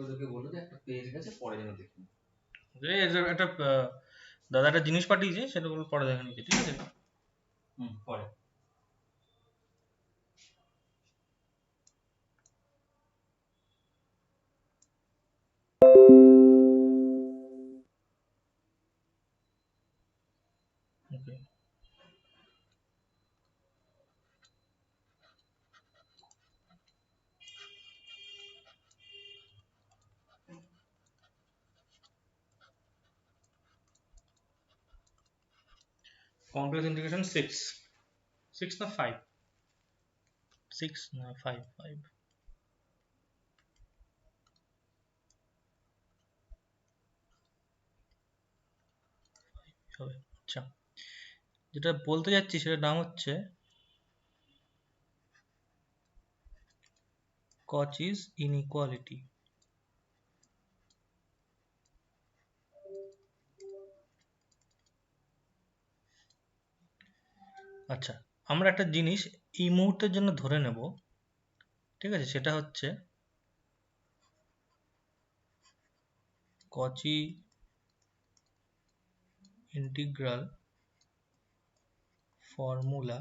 ওদেরকে বললো যে একটা পেজ গেছে পরে যেন দেখি। একটা দাদা একটা জিনিস পাঠিয়েছে, সেটা বলে পরে দেখে নিচ্ছি, ঠিক আছে? পরে। ওকে। কমপ্লেক্স ইন্টিগ্রেশন 6 না 5? 6 না 5? 5 হবে। আচ্ছা, যেটা বলতে যাচ্ছি সেটার নাম হচ্ছে Cauchy's inequality। আচ্ছা, আমরা একটা জিনিস এই মুহূর্তের জন্য ধরে নেব, ঠিক আছে? সেটা হচ্ছে Cauchy integral formula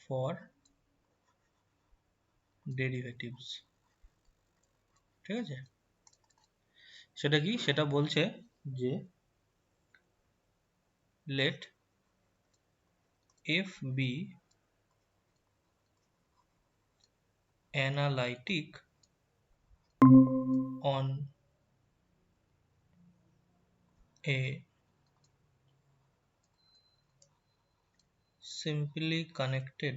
for derivatives, ঠিক আছে? সেটা কি? সেটা বলছে যে let f be analytic on a simply connected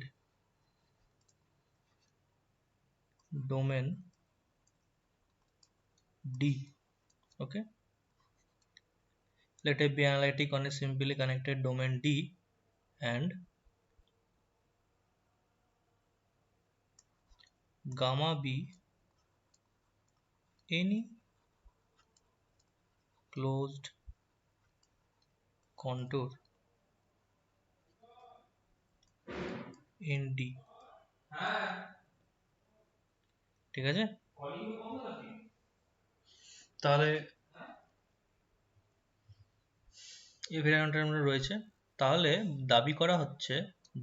domain D. Okay, let f be analytic on a simply connected domain D and gamma be any closed contour in D, ঠিক আছে? তাহলে এই ভেরিয়েন্টের মধ্যে রয়েছে, তাহলে দাবি করা হচ্ছে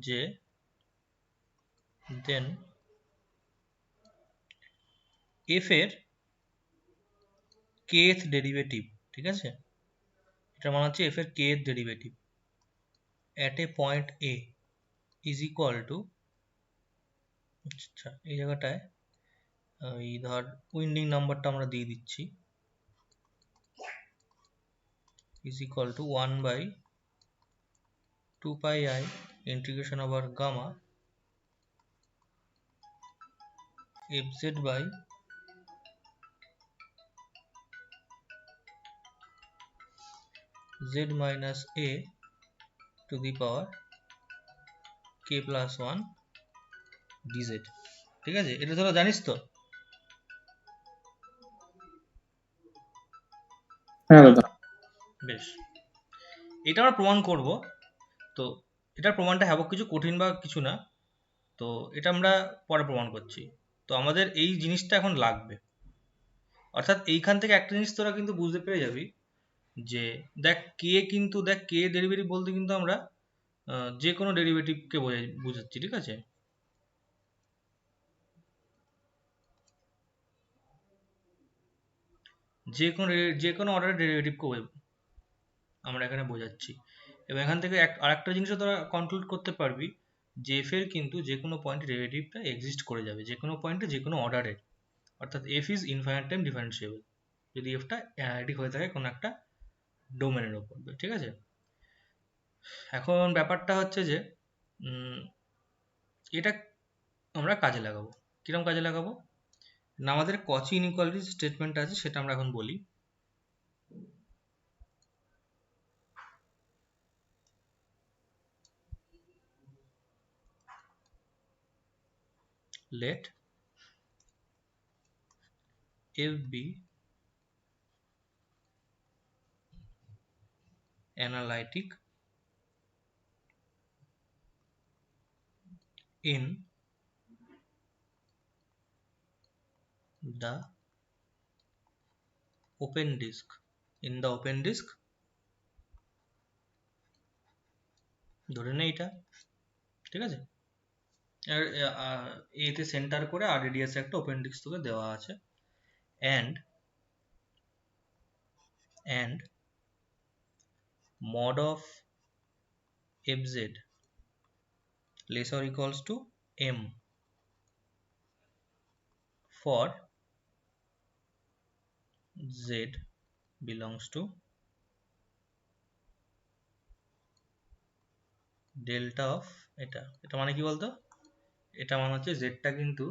যে দেন f এর kth ডেরিভেটিভ, ঠিক আছে? এটা মানে হচ্ছে f এর kth derivative at a point a is equal to, আচ্ছা এই জায়গাটায় এই ধর উইন্ডিং নাম্বারটা আমরা দিয়ে দিচ্ছি, is equal to 1 by 2 pi I integration over gamma fz by z minus a to the power k plus 1 dz, ঠিক আছে? এটা তোরা জানিস তো? হ্যাঁ দাদা। বেশ, এটা আমরা প্রমাণ করব। তো এটার প্রমাণটা হ্যাবক কিছু কঠিন বা কিছু না, তো এটা আমরা পরে প্রমাণ করছি। তো আমাদের এই জিনিসটা এখন লাগবে, অর্থাৎ এইখান থেকে একটা জিনিস তোরা কিন্তু বুঝতে পেরে যাবি যে দেখ কে ডেরিভেটিভ বলতে কিন্তু আমরা যে কোনো ডেরিভেটিভকে বোঝাচ্ছি, ঠিক আছে? যে কোনো অর্ডারের ডেরিভেটিভকে আমরা এখানে বোঝাচ্ছি। এবং এখান থেকে আরেকটা জিনিসও তোরা কনক্লুড করতে পারবি যে এফ এর কিন্তু যে কোনো পয়েন্টে ডেরিভেটিভটা এক্সিস্ট করে যাবে, যে কোনো পয়েন্টে যে কোনো অর্ডারে, অর্থাৎ F is infinite time differentiable যদি এফটা অ্যানালিটিক হয়ে থাকে কোনো একটা ডোমেনের উপর, ঠিক আছে? এখন ব্যাপারটা হচ্ছে যে এটা আমরা কাজে লাগাবো। কিরকম কাজে লাগাবো না, আমাদের কচি ইনইকুয়ালিটি স্টেটমেন্ট আছে সেটা আমরা এখন বলি। let f be analytic in the open disk, in the open disk, ধরে নে এটা, ঠিক আছে। আর এতে সেন্টার করে আর রেডিয়াসে একটা ওপেন ডিস্ক তোকে দেওয়া আছে, and mod of fz less or equals to m for z belongs to delta of এটা। এটা মানে কি বলতো, এটা মানে হচ্ছে জেডটা কিন্তু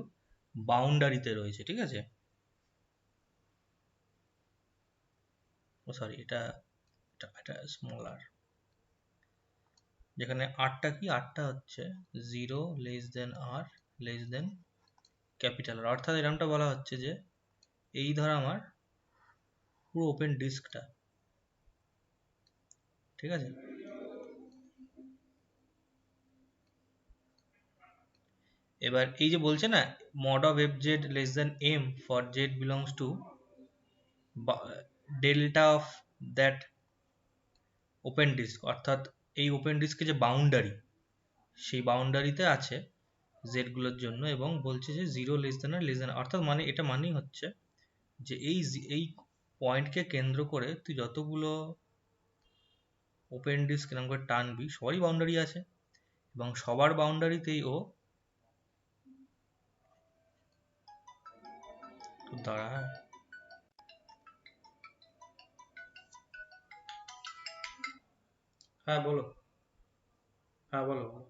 বাউন্ডারিতে রয়েছে, ঠিক আছে। ও সরি, এটা এটা এটা স্মল আর, যেখানে আরটা কি, আরটা হচ্ছে 0 লেস দেন আর লেস দেন ক্যাপিটাল আর। অর্থাৎ এরকমটা বলা হচ্ছে যে এই ধর আমার পুরো ওপেন ডিস্কটা, ঠিক আছে। এবার এই যে বলছে না mod of fz less than m for z belongs to delta of that open disc, অর্থাৎ এই ওপেন ডিস্কে যে বাউন্ডারি, সেই বাউন্ডারিতে আছে জেড গুলোর জন্য, এবং বলছে যে 0 লেস দেন আর লেস দেন, অর্থাৎ মানে এটা মানেই হচ্ছে যে এই পয়েন্টকে কেন্দ্র করে তুই যতগুলো ওপেন ডিস্ক এরকম করে টানবি সবারই বাউন্ডারি আছে, এবং সবার বাউন্ডারিতেই ও দাঁড়া, হ্যাঁ বলো, হ্যাঁ বলো বলো।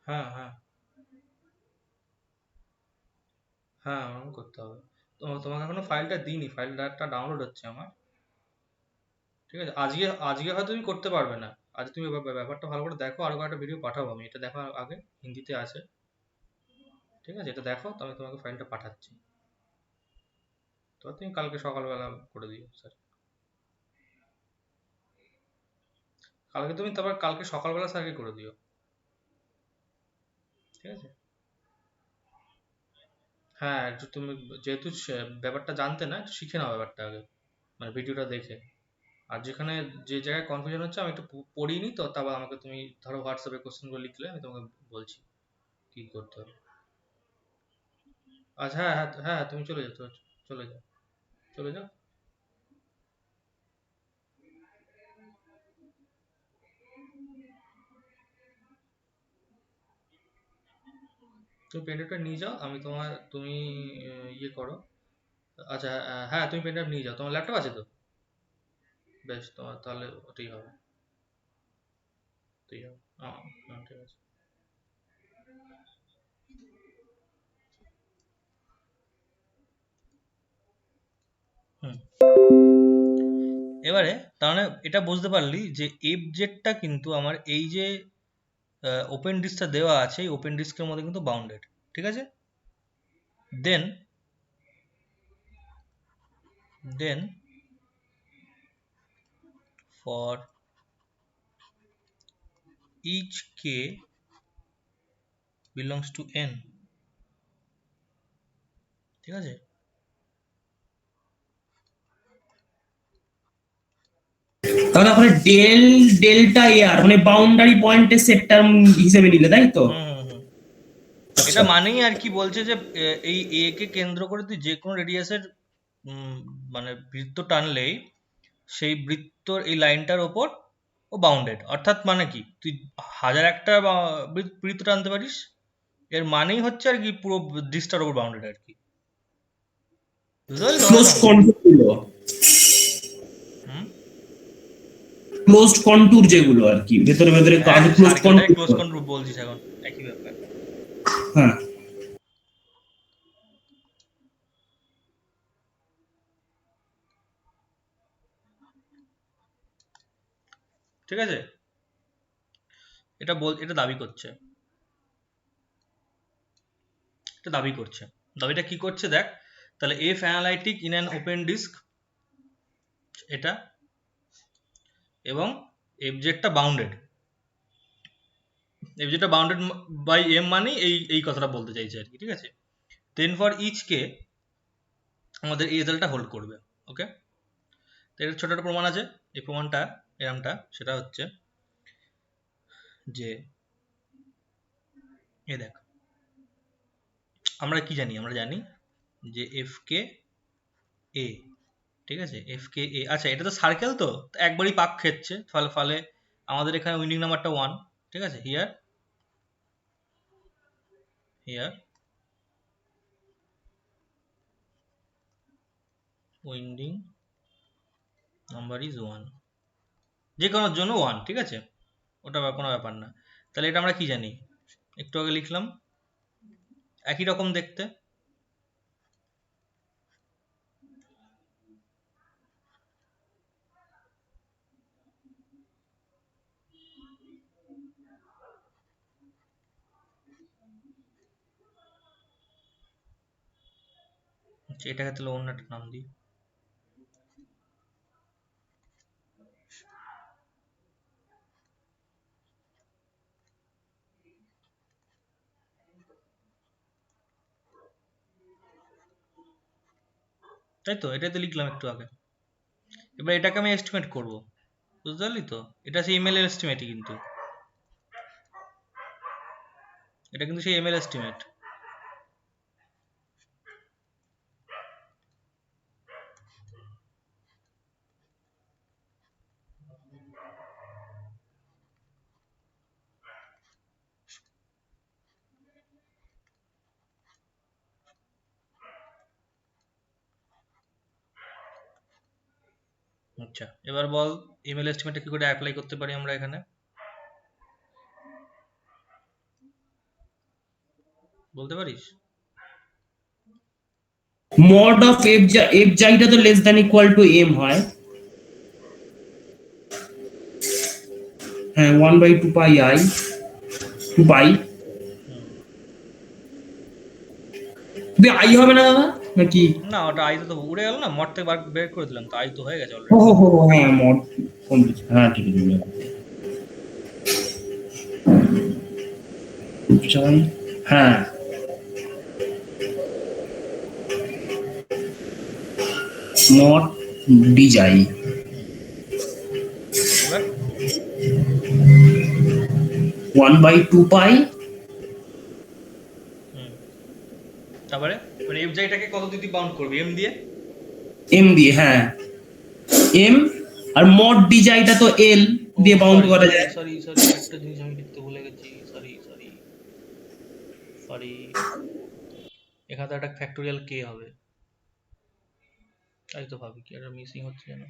হ্যাঁ হ্যাঁ হ্যাঁ, আমাকে করতে হবে। তো তোমাকে এখনো ফাইলটা দিইনি, ফাইলটা ডাউনলোড হচ্ছে আমার, ঠিক আছে। আজকে আজকে হয়তো তুমি করতে পারবে না, আজ তুমি ব্যাপারটা ভালো করে দেখো, আরো একটা ভিডিও পাঠাবো আমি, এটা দেখো আগে, হিন্দিতে আছে, ঠিক আছে। এটা দেখো, তো আমি তোমাকে ফাইলটা পাঠাচ্ছি, তো তুমি কালকে সকালবেলা করে দিও স্যার। কালকে তুমি তারপর কালকে সকালবেলা স্যারকে করে দিও, ঠিক আছে। হ্যাঁ, একটু তুমি যেহেতু ব্যাপারটা জানতে না, একটু শিখে নাও ব্যাপারটা আগে, মানে ভিডিওটা দেখে। আর যেখানে যে জায়গায় কনফিউশন হচ্ছে আমি একটু পড়িনি তো, তারপর আমাকে তুমি ধরো হোয়াটসঅ্যাপে কোশ্চেনগুলো লিখলে আমি তোমাকে বলছি কি করতে হবে। আচ্ছা, হ্যাঁ হ্যাঁ হ্যাঁ, তুমি চলে যাও, চলে যাও, চলে যাও। তুমি পেনড্রাইভটা নিয়ে যাও, আমি তুমি ইয়ে করো। আচ্ছা, হ্যাঁ তুমি পেনড্রাইভ নিয়ে যাও, তোমার ল্যাপটপ আছে তো? বেশ, তোমার তাহলে ওটাই হবে, ওটাই হবে। হ্যাঁ ঠিক আছে। হুম। এবারে তার মানে এটা বুঝতে পারলি যে এফ জেডটা কিন্তু আমার এই যে ওপেন ডিস্কটা দেওয়া আছে, এই ওপেন ডিস্কের মধ্যে কিন্তু বাউন্ডেড, ঠিক আছে। Then then for each K belongs to N, ঠিক আছে। তাহলে ওখানে ডেল্টা এয়ার মানে বাউন্ডারি পয়েন্টের সেক্টর হিসেবে নিলে, তাই তো? হুম হুম হুম। এটা মানেই আর কি বলছে যে এই এ কে কেন্দ্র করে তুই যে কোনো রেডিয়াসের মানে বৃত্ত টানলেই সেই বৃত্তর এই লাইনটার ওপর ও বাউন্ডেড। অর্থাৎ মানে কি, তুই 1001টা বৃত্ত টানতে পারিস, এর মানেই হচ্ছে আর কি পুরো ডিস্কটার ওপর বাউন্ডেড আর কি, বুঝতে পারলি তো ক্লোজড কথা? কন্টুর গুলো, হুম। ক্লোজড কন্টুর যেগুলো আর কি, ভেতরে ভেতরে হ্যাঁ, কাজ ক্লোজড সার্কেলটাকে ক্লোজ কন্টুর। কন্ট্রোল বলছিস এখন, একই ব্যাপার। হ্যাঁ, ঠিক আছে, এটা দাবি করছে, এটা দাবি করছে। দাবিটা কি করছে দেখ, তাহলে F analytic in an open disc এটা, এবং এফজেডটা বাউন্ডেড, এই যেটা বাউন্ডেড বাই এম মানে এই কথাটা বলতে চাইছে আর কি, ঠিক আছে। দেন ফর ইচ কে আমাদের এই রেজাল্টটা হোল্ড করবে। ওকে, তো এর ছোট একটা প্রমাণ আছে। এই প্রমাণটা এরমটা, সেটা হচ্ছে যে এ দেখ, আমরা কি জানি, আমরা জানি যে এফ কে এ, ঠিক আছে, এফ কে এ। আচ্ছা, এটা তো সার্কেল, তো একবারই পাক খেচ্ছে, ফলে ফলে আমাদের এখানে উইন্ডিং নাম্বারটা 1, ঠিক আছে। Here here winding number is 1, যে কোনোর জন্য 1, ঠিক আছে, ওটা কোনো ব্যাপার না। তাহলে এটা আমরা কি জানি, একটু আগে লিখলাম, একই রকম দেখতে। আচ্ছা, এটাকে তাহলে অন্য একটা নাম দিই। তাই তো, এটাই তো লিখলাম একটু আগে। এবার এটাকে আমি এস্টিমেট করব, বুঝতে পারলি তো। এটা সেই এমএল এর এস্টিমেটই, কিন্তু এটা কিন্তু সেই এমএল এস্টিমেট। আচ্ছা, এবার বল এমএল এস্টিমেটটা কি করে অ্যাপ্লাই করতে পারি আমরা এখানে, বলতে পারিস? মড অফ এফ জাইটা তো less than equal to M হয়। হ্যাঁ, 1/2 পাই আই, 2 পাই। আই হবে না দাদা নাকি? না, ওটা আই তো উড়ে গেল না, মড থেকে বের করে দিলাম তো, আই তো হয়ে গেছে ও অলরেডি। হো হো, হ্যাঁ মড কমপ্লিট, হ্যাঁ ঠিক আছে। হ্যাঁ, নট ডিজাই এবার 1/2 পাই। তারপরে মানে এফ জাইটাকে কত দিয়ে বাউন্ড করবি, এম দিয়ে? এম দিয়ে, হ্যাঁ এম। আর মড ডিজাইটা তো এল দিয়ে বাউন্ড সরি করা সরি যায়। সরি সরি, একটা জিনিস আমি লিখতে ভুলে গেছি, সরি সরি সরি। এখানে তো একটা ফ্যাক্টোরিয়াল কে হবে, তাই তো ভাবি কি একটা মিসিং হচ্ছে যেন,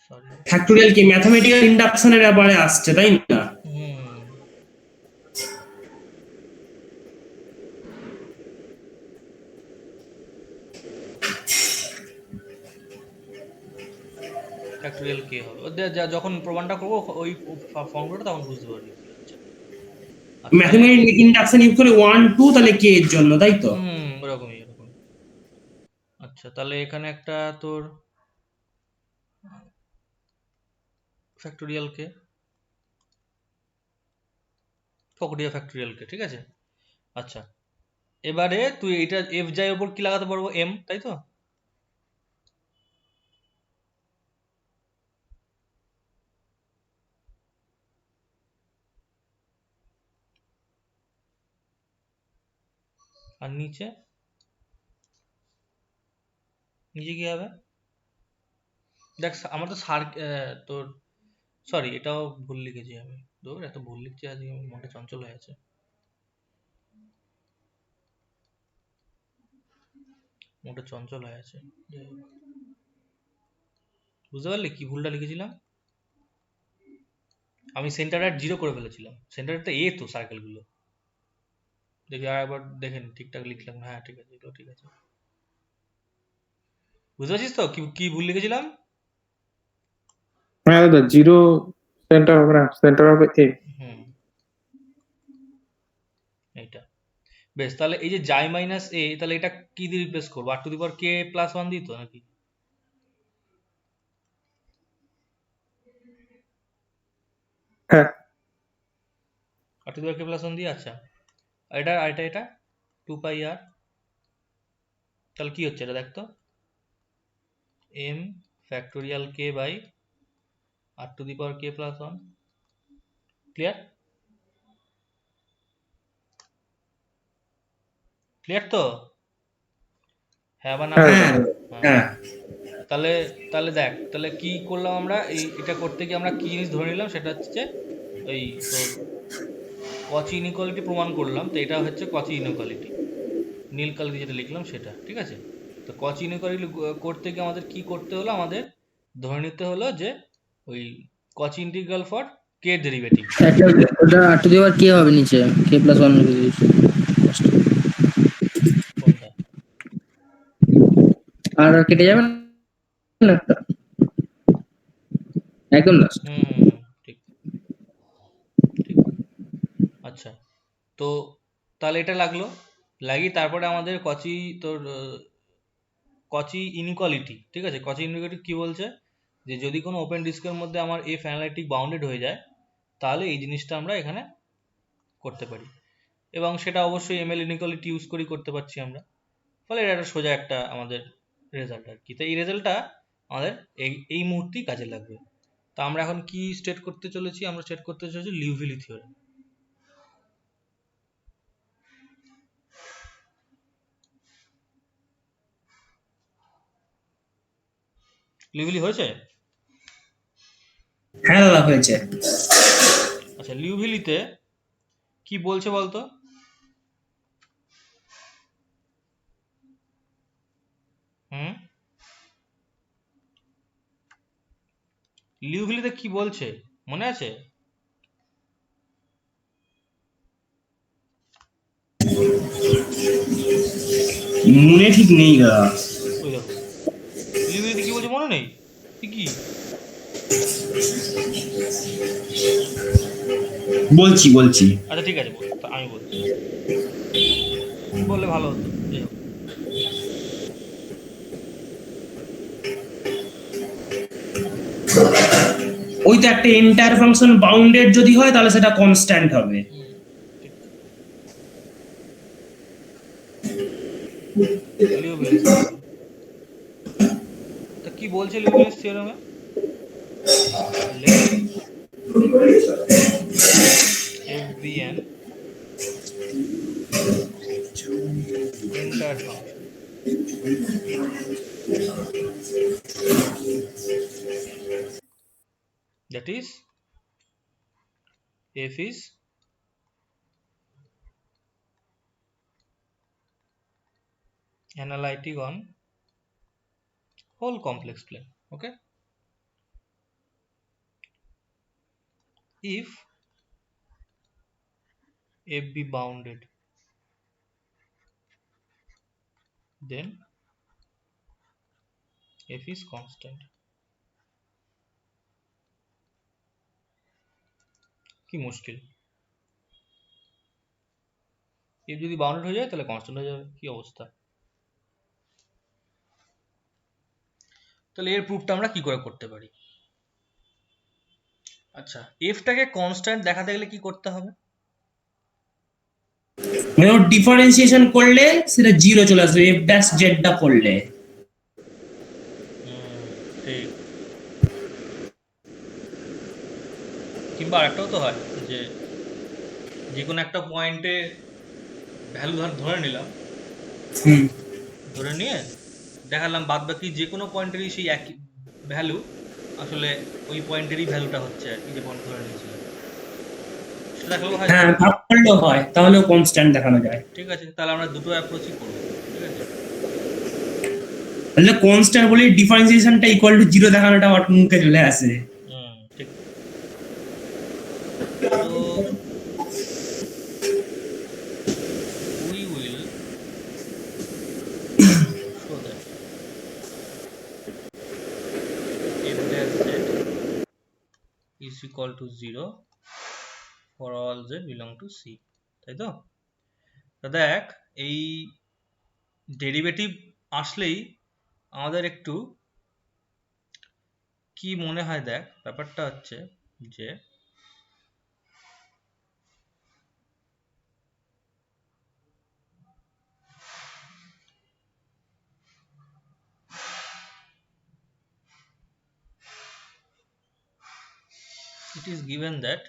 সরি। ফ্যাক্টোরিয়াল কি ম্যাথমেটিক্যাল ইন্ডাকশনের ব্যাপারে আসছে, তাই না? হুম, ফ্যাক্টোরিয়াল কে হবে, যখন প্রমাণটা করবো ওই ফর্মুলাটা তখন বুঝতে পারবি কি হচ্ছে। আচ্ছা তাহলে, ম্যাথমেটিক্যাল ইন্ডাকশন ইউজ করে 1 2 তাহলে কে এর জন্য, তাই তো? ওরকমই এরকম। আচ্ছা, তাহলে এখানে একটা তোর ফ্যাক্টোরিয়াল কে, ফকরিয়া ফ্যাক্টোরিয়াল কে, ঠিক আছে। আচ্ছা, এবারে তুই এটা এফ জাই ওপর কি লাগাতে পারবো, এম, তাই তো। আর নিচে, নিচে কি হবে? দেখ, আমার তো তোর, সরি এটাও ভুল লিখেছি আমি, ধর এত ভুল লিখছি আজকে, আমার মনটা চঞ্চল হয়ে আছে, মনটা চঞ্চল হয়ে আছে। যাই হোক, বুঝতে পারলি কি ভুলটা লিখেছিলাম? আমি সেন্টার অ্যাট 0 করে ফেলেছিলাম, সেন্টার অ্যাট এ তো সার্কেল গুলো। দেখি আর একবার দেখেন ঠিকঠাক লিখলাম, হ্যাঁ ঠিক আছে, এটাও ঠিক আছে। বুঝতে পারছিস তো কি কি ভুল লিখেছিলাম? হ্যাঁ দাদা, জিরো সেন্টার হবে না, সেন্টার হবে এ। হুম, এইটা বেশ। তাহলে এই যে জাই মাইনাস এ, তাহলে এটা কি দিয়ে রিপ্লেস করবো, আর to the power K plus 1 দিত নাকি? হ্যাঁ R to the power K plus one দিয়ে, আচ্ছা। আর এটা 2 πr, তাহলে কি হচ্ছে এটা দেখ তো, m factorial k by R to the power K plus one. Clear? Clear তো? হ্যাঁ বা না হ্যাঁ বলো? হ্যাঁ হ্যাঁ। হ্যাঁ তাহলে তাহলে দেখ, তাহলে কি করলাম আমরা, এটা করতে গিয়ে আমরা কি জিনিস ধরে নিলাম, সেটা হচ্ছে ওই তোর কচি ইনইকুয়ালিটি প্রমাণ করলাম, তো এটা হচ্ছে কচি ইনইকুয়ালিটি, নীল কালি দিয়ে যেটা লিখলাম সেটা, ঠিক আছে? তো কচি ইনইকুয়ালিটি করতে গিয়ে আমাদের কি করতে হলো, আমাদের ধরে নিতে হলো যে ওই কচি ইন্টিগ্রাল ফর কে ডেরিভেটিভ। একটা ওটা আর টু দি পাওয়ার কে হবে নিচে, কে প্লাস ওয়ান কোনটা? আর কেটে যাবে না একটা, একদম লাস্ট। ঠিক ঠিক। আচ্ছা, তো তাহলে এটা লাগলো, লাগিয়ে তারপরে আমাদের কচি তোর কচি ইনইকুয়ালিটি, ঠিক আছে? কচি ইনইকুয়ালিটি কি বলছে, যে যদি কোনো ওপেন ডিস্কের মধ্যে আমার এফ অ্যানালাইটিক বাউন্ডেড হয়ে যায়, তাহলে এই জিনিসটা আমরা এখানে করতে পারি, এবং সেটা অবশ্যই এমএল ইনইকুয়ালিটি ইউজ করেই করতে পারছি আমরা। ফলে এটা একটা সোজা একটা আমাদের রেজাল্ট আর কি। তো এই রেজাল্টটা আমাদের এই মুহূর্তেই কাজে লাগবে। তো আমরা এখন কি স্টেট করতে চলেছি, আমরা স্টেট করতে চলেছি লিউভিলি থিওরেম। লিউভিলি হয়েছে? হ্যাঁ দাদা হয়েছে। আচ্ছা, লিউভিলিতে কি বলছে বলতো? হুম, লিউভিলিতে কি বলছে মনে আছে? মনে ঠিক নেই দাদা। ওই দেখো, লিউভিলিতে কি বলছে মনে নেই? কি? বলছি আচ্ছা ঠিক আছে, তা আমি বলছি, বললে ভালো হতো। যাই হোক, ওই তো একটা এন্টায়ার ফাংশন বাউন্ডেড যদি হয় তাহলে সেটা কনস্ট্যান্ট হবে। ঠিক। লিউভিলিস, তা কি বলছে লিউভিলিস থিওরেমে? Let f be an entire function that is f is analytic on whole complex plane. Okay, if f be bounded, then f is constant. কি মুশকিল, f যদি বাউন্ডেড হয়ে যায় তাহলে কনস্ট্যান্ট হয়ে যাবে, কি অবস্থা? তাহলে এর প্রুফটা আমরা কি করে করতে পারি? আচ্ছা, এফটাকে কনস্ট্যান্ট দেখাতে গেলে কি করতে হবে? মানে ওর ডিফারেন্সিয়েশন করলে সেটা জিরো চলে আসবে এফ ড্যাশ জেডটা করলে। ঠিক। কিংবা আরেকটাও তো হয় যে যে কোনো একটা পয়েন্টে ভ্যালু ধরে নিলাম, ধরে নিয়ে দেখালাম বাদ বাকি যে কোনো পয়েন্টেরই সেই একই ভ্যালু, আসলে ওই পয়েন্টেরই ভ্যালুটা হচ্ছে আর কি, যে পয়েন্ট ধরে নিয়েছিলাম সেটা দেখালেও হয়। হ্যাঁ ভাগ করলেও হয়, তাহলেও কনস্ট্যান্ট দেখানো যায়। ঠিক আছে, তাহলে আমরা দুটো অ্যাপ্রোচই করবো। ঠিক আছে, তাহলে কনস্ট্যান্ট বলে ডিফারেন্সিয়েশনটা ইকুয়াল টু জিরো দেখানোটা আমার মুখে চলে আসে। ঠিক। তো we will show that f dash z is equal to 0 for all z belong to c, তাই তো? দেখ, এই ডেরিভেটিভ আসলেই আমাদের একটু কি মনে হয়, দেখ ব্যাপারটা হচ্ছে যে it is given that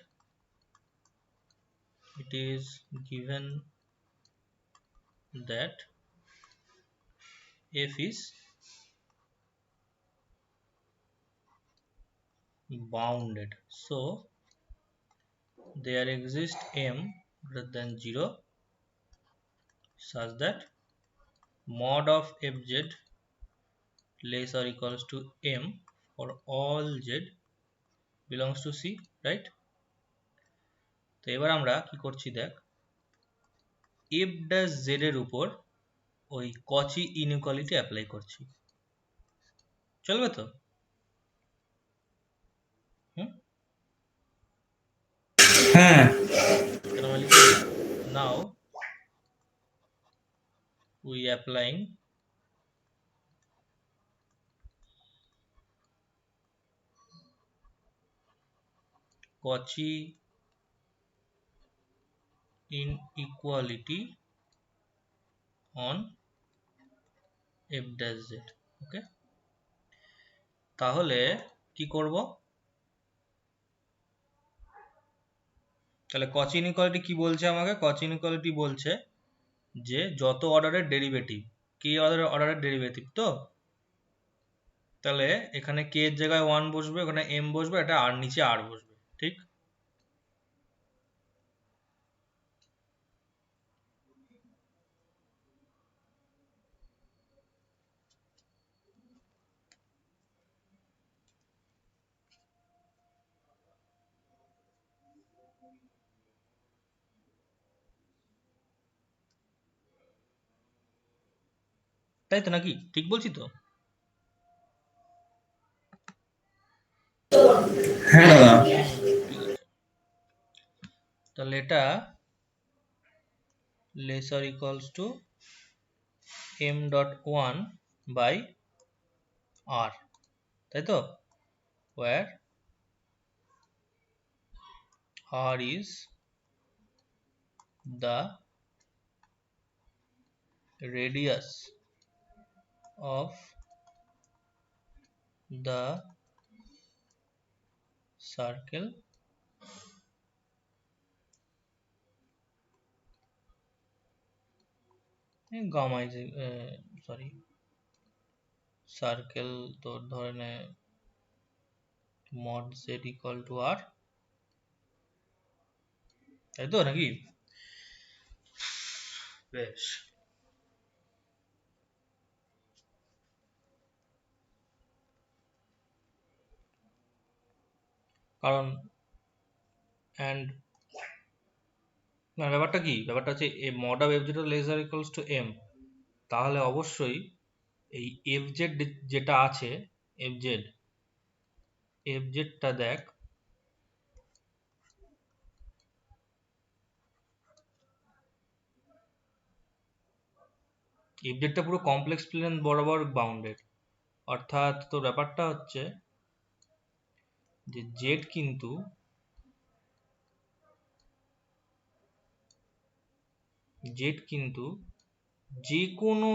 f is bounded, so there exists m greater than 0 such that mod of fz less or equals to m for all z belongs to c, right? তো এবার আমরা কি করছি দেখ, f dash z এর উপর ওই কচি ইনইকুয়ালিটি অ্যাপ্লাই করছি, চলবে তো? হ্যাঁ নাও we applying Cauchy inequality on f dash z, ওকে? তাহলে কি করব, তাহলে Cauchy inequality কি বলছে আমাকে? Cauchy inequality বলছে যে যত অর্ডারের ডেরিভেটিভ, কে অর্ডারের ডেরিভেটিভ, তো তাহলে এখানে কে এর জায়গায় 1 বসবে, ওখানে m বসবে, এটা আর নিচে r বসবে, ঠিক? তাই তো নাকি? ঠিক বলছি তো? হ্যাঁ দাদা। তাহলে এটা less or equals to m.1 by r, তাই তো? where r is the radius of the circle gamma is circle তো ধরে নে mod z equal to r, তাই তো নাকি? বেশ, কারণ and না, ব্যাপারটা কি, ব্যাপারটা হচ্ছে mod of fz less or equals to m, তাহলে অবশ্যই এই fz যেটা আছে, fz টা দেখ, fz টা পুরো কমপ্লেক্স প্লেন বরাবর বাউন্ডেড, অর্থাৎ তো ব্যাপারটা হচ্ছে যে z কিন্তু যে কোনো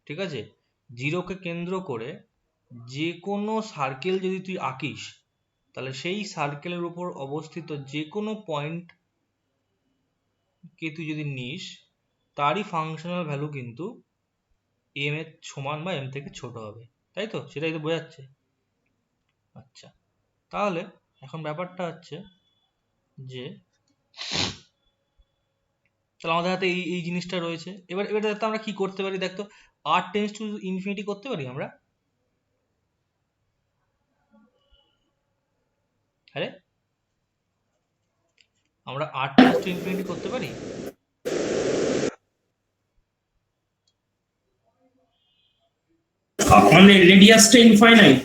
ঠিক আছে, জিরোকে কেন্দ্র করে যে কোনো সার্কেল যদি তুই আঁকিস, তাহলে সেই সার্কেলের উপর অবস্থিত যে কোনো পয়েন্ট কে তুই যদি নিস, তারই ফাংশনাল ভ্যালু কিন্তু m এর সমান বা m থেকে ছোট হবে, তাই তো? সেটাই তো বোঝাচ্ছে। আচ্ছা, তাহলে এখন ব্যাপারটা হচ্ছে যে তাহলে আমাদের হাতে এই জিনিসটা রয়েছে, এবার আমরা কি করতে পারি দেখ তো, r টেন্ডস টু ইনফিনিটি করতে পারি আমরা, আরে আমরা r টেন্ডস টু ইনফিনিটি করতে পারি? মানে রেডিয়াসটা ইনফাইনাইট।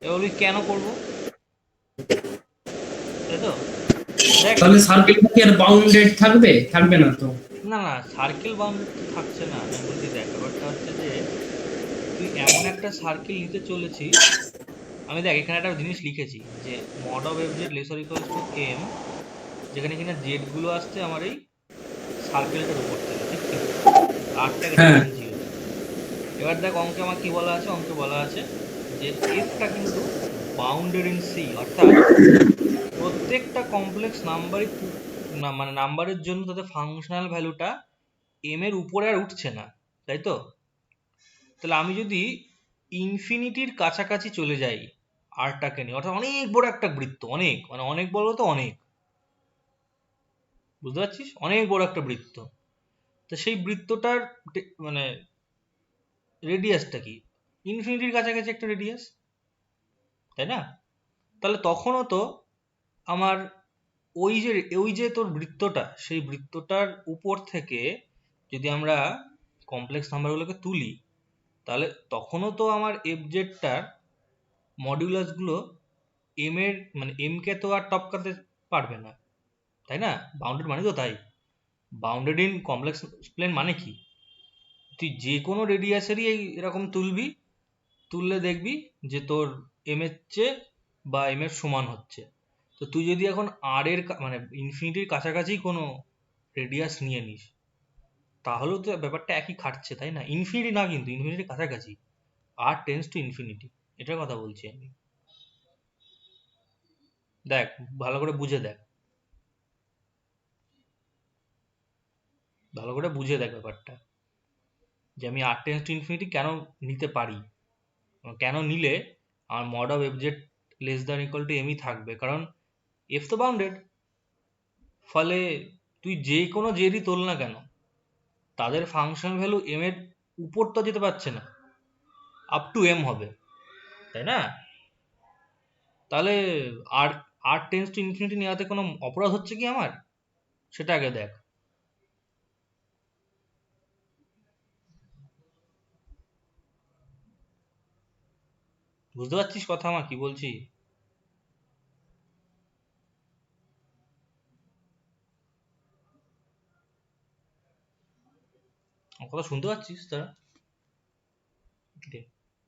এবার কেন করব, তাই তো? তাহলে সার্কেলটা কি আর বাউন্ডেড থাকবে? থাকবে না তো। না না, সার্কেল বাউন্ডেড তো থাকছে না, আমি বলছি দেখ, ব্যাপারটা হচ্ছে যে তুই এমন একটা সার্কেল নিতে চলেছিস, আমি দেখ এখানে একটা জিনিস লিখেছি যে mod of fz less or equals to m, যেখানে কিনা জেড গুলো আসছে আমার এই সার্কেলটার উপর থেকে, ঠিক আছে? আরটাকে জিরো। এবার দেখ অঙ্কে আমার কি বলা আছে, অঙ্কে বলা আছে যে এফটা কিন্তু বাউন্ডেড ইন সি, অর্থাৎ প্রত্যেকটা কমপ্লেক্স নাম্বারই মানে নাম্বারের জন্য তাদের ফাংশনাল ভ্যালুটা এম এর উপরে আর উঠছে না, তাই তো? তাহলে আমি যদি ইনফিনিটির কাছাকাছি চলে যাই আরটাকে নিয়ে, অর্থাৎ অনেক বড় একটা বৃত্ত, অনেক মানে অনেক বড় তো অনেক, বুঝতে পারছিস, অনেক বড় একটা বৃত্ত, তো সেই বৃত্তটার মানে রেডিয়াসটা কি? ইনফিনিটির কাছাকাছি একটা রেডিয়াস, তাই না? তাহলে তখনও তো আমার ওই যে তোর বৃত্তটা, সেই বৃত্তটার উপর থেকে যদি আমরা কমপ্লেক্স নাম্বারগুলোকে তুলি, তাহলে তখনও তো আমার এফজেডটার মডিউলাস গুলো এম এর মানে এম কে তো আর টপকাতে পারবে না, তাই না? বাউন্ডেড মানে তো তাই, বাউন্ডেড ইন কমপ্লেক্স প্লেন মানে কি, তুই যে কোনো রেডিয়াসেরই এরকম তুলবি, তুললে দেখবি যে তোর এম এর চেয়ে বা এম এর সমান হচ্ছে। তো তুই যদি এখন আর এর মানে ইনফিনিটির কাছাকাছি কোনো রেডিয়াস নিয়ে নিস, তাহলেও তো ব্যাপারটা একই খাটছে, তাই না? ইনফিনিটি না, কিন্তু ইনফিনিটির কাছাকাছি, আর টেন্স টু ইনফিনিটি, এটার কথা বলছি আমি। দেখ, ভালো করে বুঝে দেখ, ভালো করে বুঝে দেখ ব্যাপারটা, যে আমি আর টেন্স টু ইনফিনিটি কেন নিতে পারি, কেন নিলে আমার mod of F Z less than equal to এমই থাকবে, কারণ এফ তো বাউন্ডেড। ফলে তুই যে কোনো জেরই তোল না কেন, তাদের ফাংশন ভ্যালু এম এর উপর তো যেতে পারছে না, আপ টু এম হবে, তাই না? তাহলে আর আর টেন্স টু ইনফিনিটি নেওয়াতে কোনো অপরাধ হচ্ছে কি আমার, সেটা আগে দেখ। বুঝতে পারছিস কথা আমার কি বলছি? আমার কথা শুনতে পাচ্ছিস তোরা?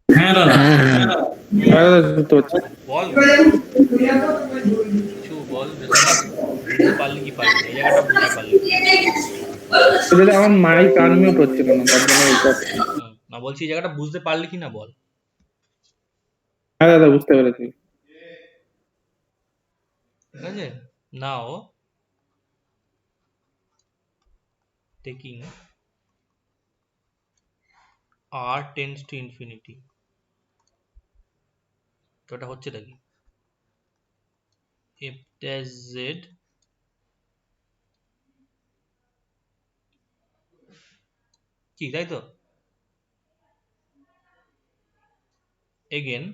হ্যাঁ দাদা। হ্যাঁ হ্যাঁ হ্যাঁ দাদা শুনতে পাচ্ছি। বল, কিছু বল, বুঝতে পারলি কি পারলি না, এই জায়গাটা বুঝতে পারলি কি? দাদা আমার মাইক আনমিউট হচ্ছিল না, তার জন্য না, বলছি এই জায়গাটা বুঝতে পারলি কি না বল। হ্যাঁ দাদা বুঝতে পেরেছি। ঠিক আছে, now taking R tends to infinity, তো এটা হচ্ছে কি, এফ ড্যাশ জেড কি, তাই তো? এগেন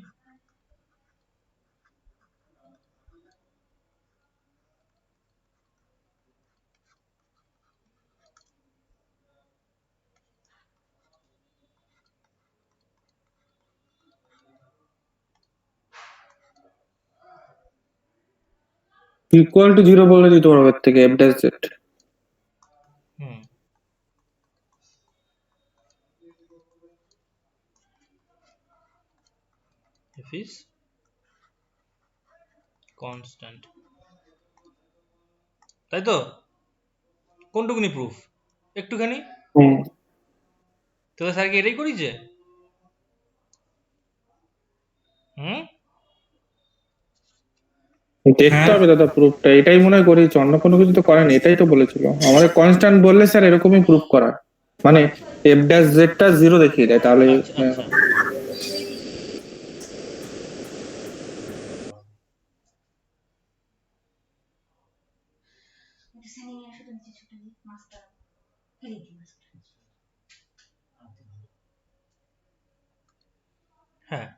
ইকুয়াল টু 0 বলে দিতে পারবো এর থেকে F dash Z. Hmm, F is constant, তাই তো? কোনটুকুনি প্রুফ, একটুখানি, হুম, তোদের স্যার কি এটাই করিছে? হুম, দেখতে হবে দাদা প্রুফটা, এটাই মনে হয় করেছে, অন্য কোনো কিছু তো করেনি, এটাই তো বলেছিল আমাদের কনস্ট্যান্ট বললে স্যার এরকমই প্রুফ করা, মানে এফ ড্যাশ জেডটা 0 দেখিয়ে দেয় তাহলে। আচ্ছা আচ্ছা, হ্যাঁ,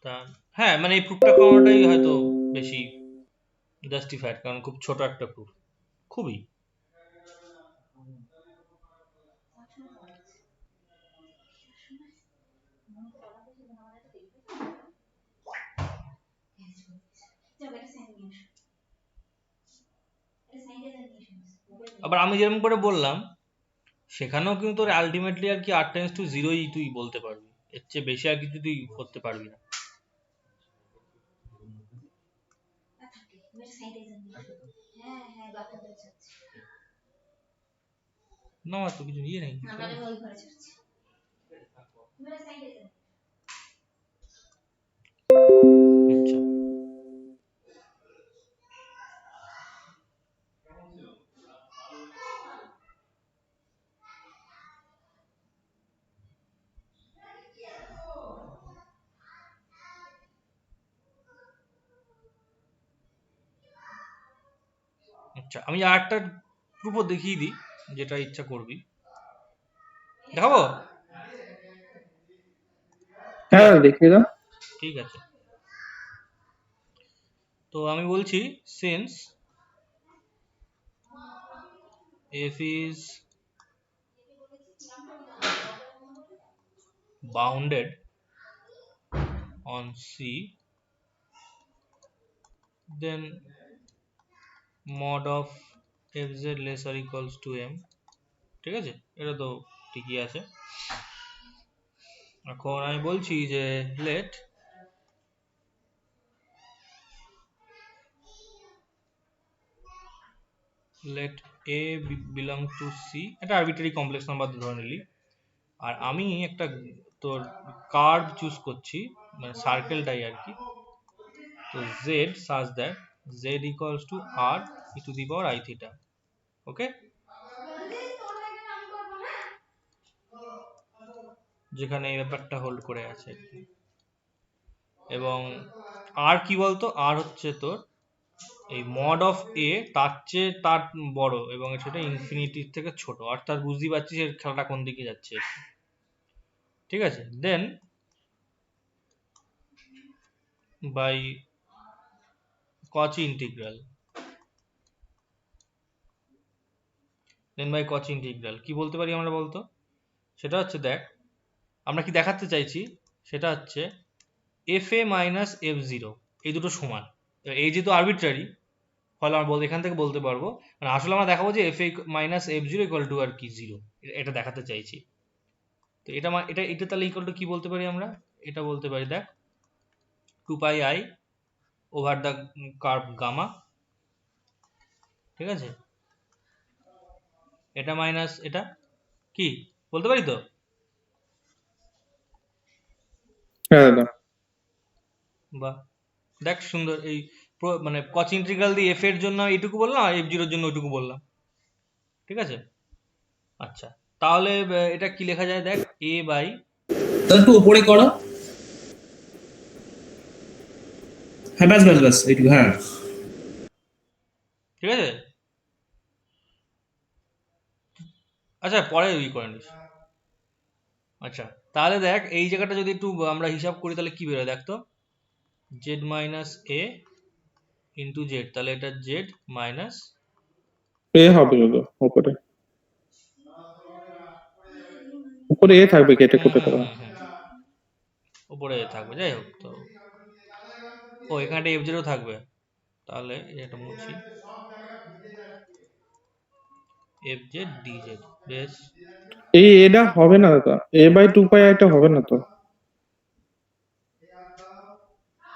তা হ্যাঁ, মানে এই প্রুফটা করাটাই হয়তো বেশি জাস্টিফাইড, কারণ খুব ছোট একটা প্রুফ, খুবই। আবার আমি যেরকম করে বললাম, সেখানেও কিন্তু তোর আলটিমেটলি আর কি আর টেন্স টু জিরোই তুই বলতে পারবি, এর চেয়ে বেশি আর কিছু তুই করতে পারবি না। না, তো কিছু নিয়ে নেই। আচ্ছা আমি আর একটা প্রুফও দেখিয়ে দিই, যেটা ইচ্ছা করবি দেখাবো। হ্যাঁ দেখিয়ে দাও। ঠিক আছে, তো আমি বলছি since f is bounded on C, then mod of fz less or equals to m। ঠিক আছে, এটা তো ঠিকই আছে। এখন আমি বলছি যে let a belong to C, এটা আরবিট্রারি কমপ্লেক্স নাম্বার ধরে নিলি, আর আমি একটা তোর কার্ভ চুজ করছি, মানে সার্কেলটাই আর কি। তো z such that z equals to r e to the power I theta। ওকে, যেখানে এই ব্যাপারটা হোল্ড করে আছে আর কি। এবং আর কি বলতো, আর হচ্ছে তোর এই মড অফ এ তার বড় এবং সেটা ইনফিনিটির থেকে ছোট, অর্থাৎ বুঝতেই পারছিস এর খেলাটা কোন দিকে যাচ্ছে। ঠিক আছে, দেন বাই কচি ইন্টিগ্রাল, কি বলতে পারি আমরা বলতো, সেটা হচ্ছে দেখ আমরা কি দেখাতে চাইছি, সেটা হচ্ছে F A minus F zero এই দুটো সমান। এই যেহেতু আরবিট্রারি, ফলে আমরা এখান থেকে বলতে পারবো, মানে আসলে আমরা দেখাবো যে F A minus F zero equal to আর কি জিরো, এটা দেখাতে চাইছি। তো এটা এটা এটা তাহলে ইকুয়াল টু কি বলতে পারি আমরা, এটা বলতে পারি দেখ 2 pi I over the curve gamma. ঠিক আছে, এটা মাইনাস এটা কি বলতে পারি তো। হ্যাঁ দাদা। বাহ, দেখ সুন্দর, এই মানে কচ ইন্টিগ্রাল দিয়ে এফ এর জন্য এইটুকু বললাম আর এফ জিরোর জন্য ওইটুকু বললাম। ঠিক আছে, আচ্ছা তাহলে এটা কি লেখা যায় দেখ, এ বাই, তাহলে একটু উপরে করো। হ্যাঁ ব্যাস ব্যাস ব্যাস এইটুকু, হ্যাঁ। ঠিক আছে, আচ্ছা পরে ই করে নিস। আচ্ছা তাহলে দেখ এই জায়গাটা যদি একটু আমরা হিসাব করি তাহলে কি বেরোয় দেখ তো, জেড মাইনাস এ ইন্টু জেড, তাহলে এটা জেড মাইনাস এ হবে দাদা, উপরে উপরে এ থাকবে, কেটে কুটে দেওয়া। উপরে থাকবে, যাই হোক। তো ও এখানে একটা এফ জিরো থাকবে, তাহলে এটা মুছি, এফ জেড ডি জেড, বেশ। এই এটা হবে না দাদা, এ বাই 2 পাই এটা হবে না তো,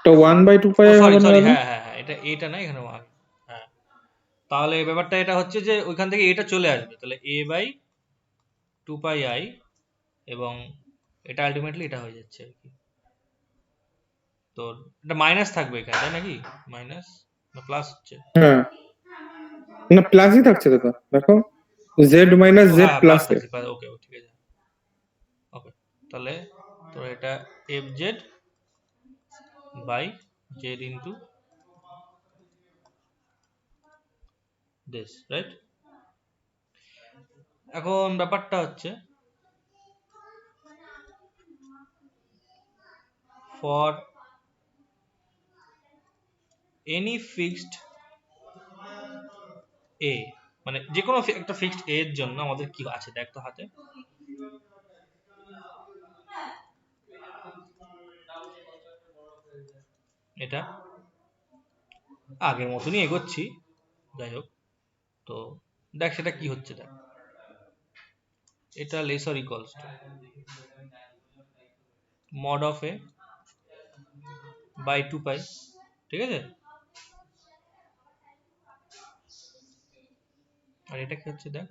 তো 1/2 পাই ও সরি হবে না সরি, দাদা? হ্যাঁ হ্যাঁ হ্যাঁ, এটা না এখানে ওয়ান। হ্যাঁ, তাহলে ব্যাপারটা এটা হচ্ছে যে ওইখান থেকে এটা চলে আসবে, তাহলে এ বাই 2 পাই আই, এবং এটা আলটিমেটলি এটা হয়ে যাচ্ছে আর কি। তো এটা মাইনাস থাকবে এখানে, তাই নাকি, মাইনাস না প্লাস হচ্ছে? হ্যাঁ, না প্লাসই থাকছে দাদা, দেখো জেড মাইনাস জেড হ্যাঁ প্লাস প্লাস এ। থাকছে, ওকে ঠিক আছে, ওকে। তাহলে তো এটা F Z by Z into this, right. এখন ব্যাপারটা হচ্ছে ফর এনি ফিক্সড এ, মানে যে কোনো একটা ফিক্সড এ এর জন্য আমাদের কি আছে দেখ তো হাতে, এটা আগের মতনই এগোচ্ছি, যাই হোক। তো দেখ সেটা কি হচ্ছে, দেখ এটা less or equals to mod of A by 2 pi. ঠিক আছে, আর এটা কি হচ্ছে দেখ,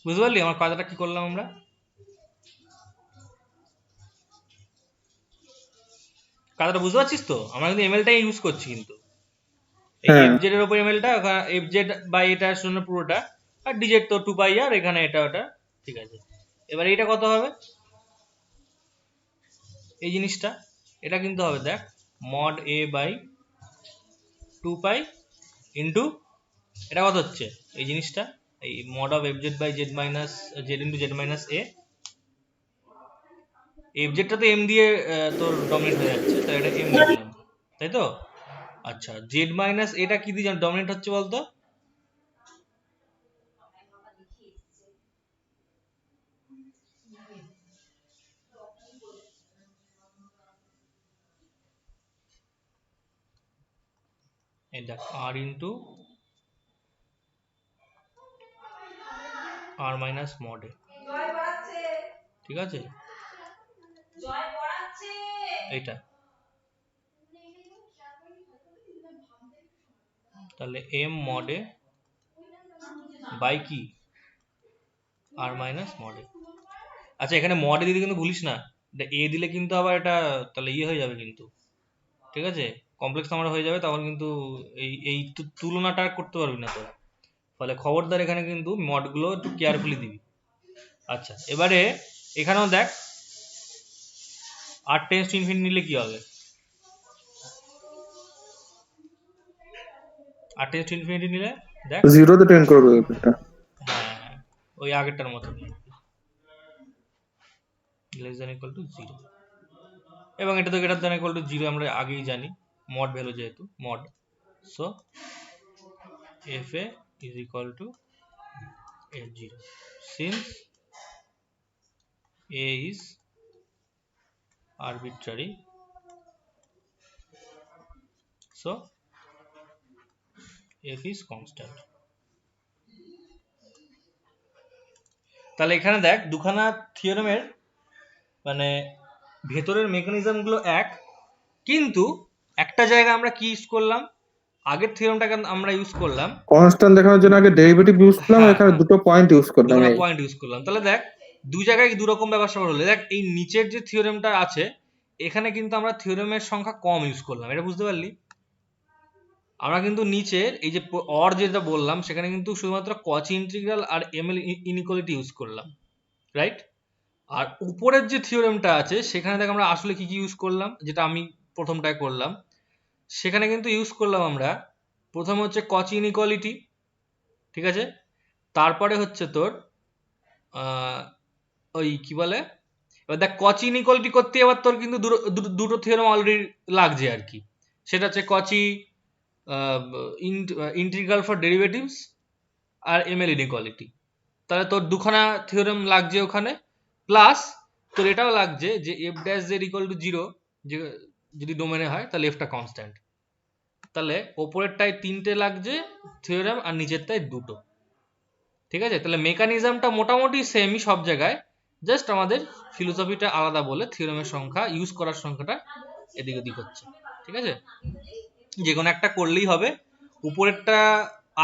বুঝতে পারলি আমার কথাটা কি করলাম আমরা? কথাটা বুঝতে পারছিস তো? আমরা কিন্তু এমএলটাই ইউজ করছি কিন্তু এই হ্যাঁ এফজেড এর উপর এমএলটা, এফজেড বাই এটার জন্য পুরোটা, আর ডিজেড তো 2 পাই আর এখানে এটা ওটা, ঠিক আছে। এবার এটা কত হবে এই জিনিসটা? এটা কিন্তু হবে দেখ mod A by 2 pi into এটা কত হচ্ছে এই জিনিসটা, এই mod of F Z by Z minus Z into Z minus A. এফজেডটা তো এম দিয়ে তোর ডমিনেট হয়ে যাচ্ছে, তাই এটা এম লিখলাম, তাই তো? আচ্ছা, জেড মাইনাস এটা কি দিয়ে ডমিনেট হচ্ছে বলতো? এই দেখ R into R minus mod A, ঠিক আছে? এইটা তাহলে এম মড এ বাই কি আর মাইনাস মড এ। আচ্ছা, এখানে মড এ দিতে কিন্তু ভুলিস না, এটা এ দিলে কিন্তু আবার এটা তাহলে ইয়ে হয়ে যাবে কিন্তু, ঠিক আছে? কমপ্লেক্স নাম্বার হয়ে যাবে, তখন কিন্তু এই এই তুলনাটা আর করতে পারবি না তোরা। ফলে খবরদার এখানে কিন্তু মডগুলো একটু কেয়ারফুলি দিবি। আচ্ছা, এবারে এখানেও দেখ আর টেন্স টু ইনফিনিটি নিলে কি হবে? আর টেন্স টু ইনফিনিটি নিলে দেখ, জিরোতে টেন করবে এটা। হ্যাঁ ওই আগেরটার মতো লেস দ্যান ইকুয়াল টু 0, এবং এটা তো গ্রেটার দ্যান ইকুয়াল টু 0 আমরা আগেই জানি, মড ভ্যালু যেহেতু mod, so F A is equal to f0 since a is arbitrary, so f is constant. তাহলে এখানে দেখ দুখানা থিওরেমের মানে ভেতরের মেকানিজম গুলো এক, কিন্তু একটা জায়গায় আমরা কি ইউজ করলাম, আগের থিওরেমটাকে আমরা ইউজ করলাম, কনস্ট্যান্ট দেখানোর জন্য আগে ডেরিভেটিভ ইউজ করলাম, হ্যাঁ এখানে দুটো পয়েন্ট ইউজ করলাম। দুটো এই পয়েন্ট ইউজ করলাম। তাহলে দেখ দু জায়গায় দু রকম ব্যাপার স্যাপার হলো। দেখ এই নিচের যে থিওরেমটা আছে এখানে কিন্তু আমরা থিওরেমের সংখ্যা কম ইউজ করলাম, এটা বুঝতে পারলি? আমরা কিন্তু নিচের এই যে অর যেটা বললাম সেখানে কিন্তু শুধুমাত্র কচি ইন্টিগ্রাল আর এমএল ইনইকুয়ালিটি ইউজ করলাম, রাইট? আর উপরের যে থিওরেমটা আছে সেখানে দেখ আমরা আসলে কি কি ইউজ করলাম, যেটা আমি প্রথমটায় করলাম, সেখানে কিন্তু ইউজ করলাম আমরা প্রথম হচ্ছে কচি ইনইকুয়ালিটি, ঠিক আছে? তারপরে হচ্ছে তোর ওই কি বলে, এবার দেখ কচি ইনইকুয়ালিটি করতে এবার তোর কিন্তু দুটো থিওরেম অলরেডি লাগছে আর কি, সেটা হচ্ছে কচি ইন্টিগ্রাল ফর ডেরিভেটিভস আর এমএল ইনইকুয়ালিটি। তাহলে তোর দুখানা থিওরেম লাগছে ওখানে, প্লাস তোর এটাও লাগছে যে F dash Z equal two 0 যে যদি ডোমেনে হয় তাহলে এফটা কনস্ট্যান্ট। তাহলে ওপরেরটায় 3টে লাগছে থিওরেম আর নিচেরটায় 2টো, ঠিক আছে? তাহলে মেকানিজমটা মোটামুটি সেমই সব জায়গায়, জাস্ট আমাদের ফিলোসফিটা আলাদা বলে থিওরেমের সংখ্যা ইউজ করার সংখ্যাটা এদিক ওদিক হচ্ছে, ঠিক আছে? যে কোনো একটা করলেই হবে। উপরেরটা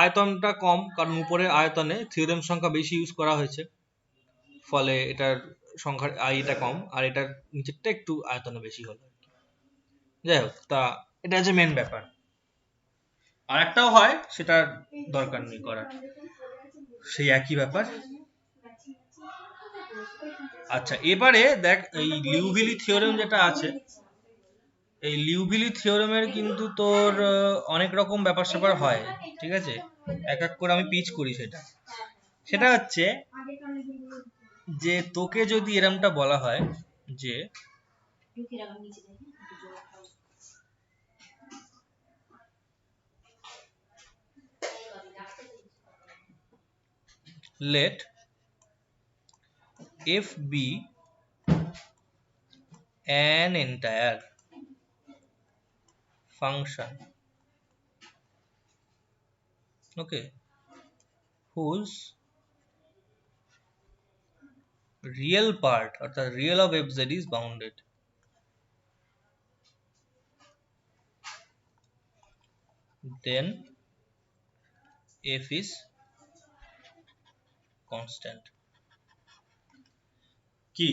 আয়তনটা কম, কারণ উপরের আয়তনে থিওরেম সংখ্যা বেশি ইউজ করা হয়েছে, ফলে এটার সংখ্যা এটা কম, আর এটার নিচেরটা একটু আয়তনে বেশি হলো। যাই হোক, তা এটা হচ্ছে মেন ব্যাপার। আর একটাও হয়, সেটা দরকার নেই করার, সেই একই ব্যাপার। আচ্ছা, এবারে দেখ এই লিউভিলি থিওরেম যেটা আছে, এই লিউভিলি থিওরেমের কিন্তু তোর অনেক রকম ব্যাপার স্যাপার হয়, ঠিক আছে? এক এক করে আমি পিচ করি সেটা। সেটা হচ্ছে যে তোকে যদি এরমটা বলা হয় যে let f be an entire function, okay, whose real part or the real of fz is bounded, then f is constant. কি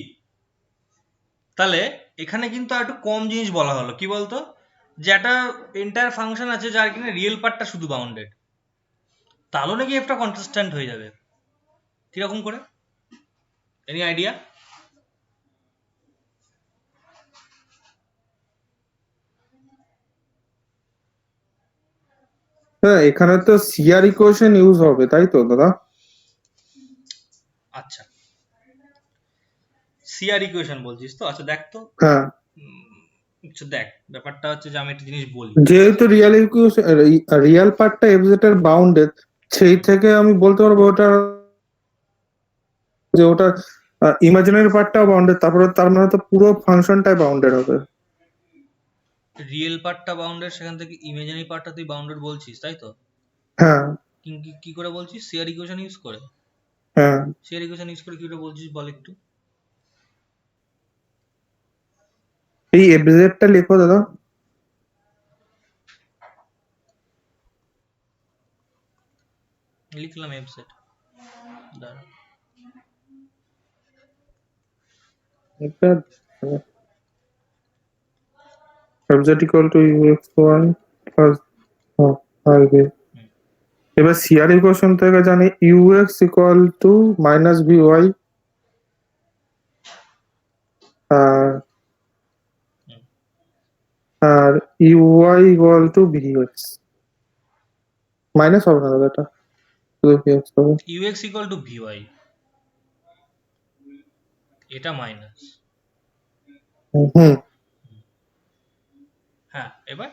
তাহলে এখানে কিন্তু আর একটু কম জিনিস বলা হলো, কি বলতো, যে একটা এন্টায়ার ফাংশন আছে যার কিনা রিয়েল পার্টটা শুধু বাউন্ডেড, তাহলে নাকি একটা কনসিস্টেন্ট হয়ে যাবে। কিরকম করে, এনি আইডিয়া? হ্যাঁ, এখানে তো সিআর ইকুয়েশন ইউজ হবে, তাই তো দাদা? আচ্ছা, সিআর ইকুয়েশন বলছিস তো? আচ্ছা দেখ তো, হ্যাঁ, আচ্ছা দেখ, ব্যাপারটা হচ্ছে যে আমি একটা জিনিস বলি। যেহেতু রিয়েল ইকুয়েশন, রিয়েল পার্টটা এফজেড এর বাউন্ডেড, সেই থেকে আমি বলতে পারবো ওটা, যে ওটা ইমাজিনারি পার্টটাও বাউন্ডেড, তারপরে তার মানে তো পুরো ফাংশনটাই বাউন্ডেড হবে। রিয়েল পার্টটা বাউন্ডেড, সেখান থেকে ইমাজিনারি পার্টটা তুই বাউন্ডেড বলছিস, তাই তো? হ্যাঁ, কি করে বলছিস? সিআর ইকুয়েশন ইউজ করে? হ্যাঁ, সিআর ইকুয়েশন ইউজ করে কি করে বলছিস বল একটু। এই এফজেডটা লেখো দাদা। লিখলাম এফজেড, দাঁড়া। F Z equal to ux1 plus rb। এবার সিআর ইকুয়েশন থেকে জানি ux equal to minus V Y আর আর U I equal to V X. Minus হবে না দাদা, এটা শুধু ভিএক্স হবে। ইউএক্স ইকুয়াল টু ভিওয়াই, এটা মাইনাস। হুম। হ্যাঁ, এবার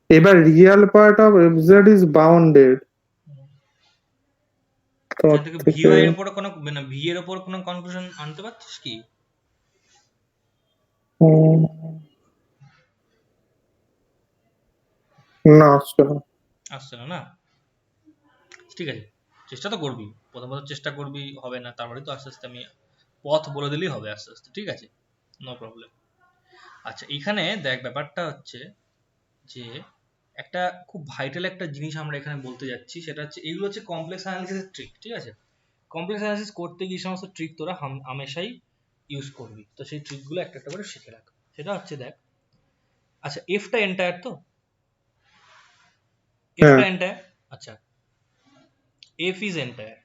এবার real part of F Z is bounded, তো এখান থেকে থেকে ভিওয়াই এর উপরে কোনো, মানে ভি এর উপর কোনো কনক্লুশন আনতে পারছিস কি? উম, না আসছে না। আসছে না, না? ঠিক আছে, চেষ্টা তো করবি, প্রথমত চেষ্টা করবি, হবে না তারপরে তো আস্তে আস্তে আমি পথ বলে দিলেই হবে আস্তে আস্তে, ঠিক আছে, নো প্রবলেম। আচ্ছা, এখানে দেখ, ব্যাপারটা হচ্ছে যে একটা খুব ভাইটাল একটা জিনিস আমরা এখানে বলতে যাচ্ছি, সেটা হচ্ছে এগুলো হচ্ছে কমপ্লেক্স অ্যানালিসিসের ট্রিক, ঠিক আছে? কমপ্লেক্স অ্যানালিসিস করতে গিয়ে সমস্ত ট্রিক তোরা হামেশাই ইউজ করবি, তো সেই ট্রিকগুলো একটা একটা করে শিখে রাখ। সেটা হচ্ছে দেখ, আচ্ছা এফটা এন্টায়ার তো, হ্যাঁ, এফটা এন্টায়ার, আচ্ছা এফ ইজ এন্টায়ার।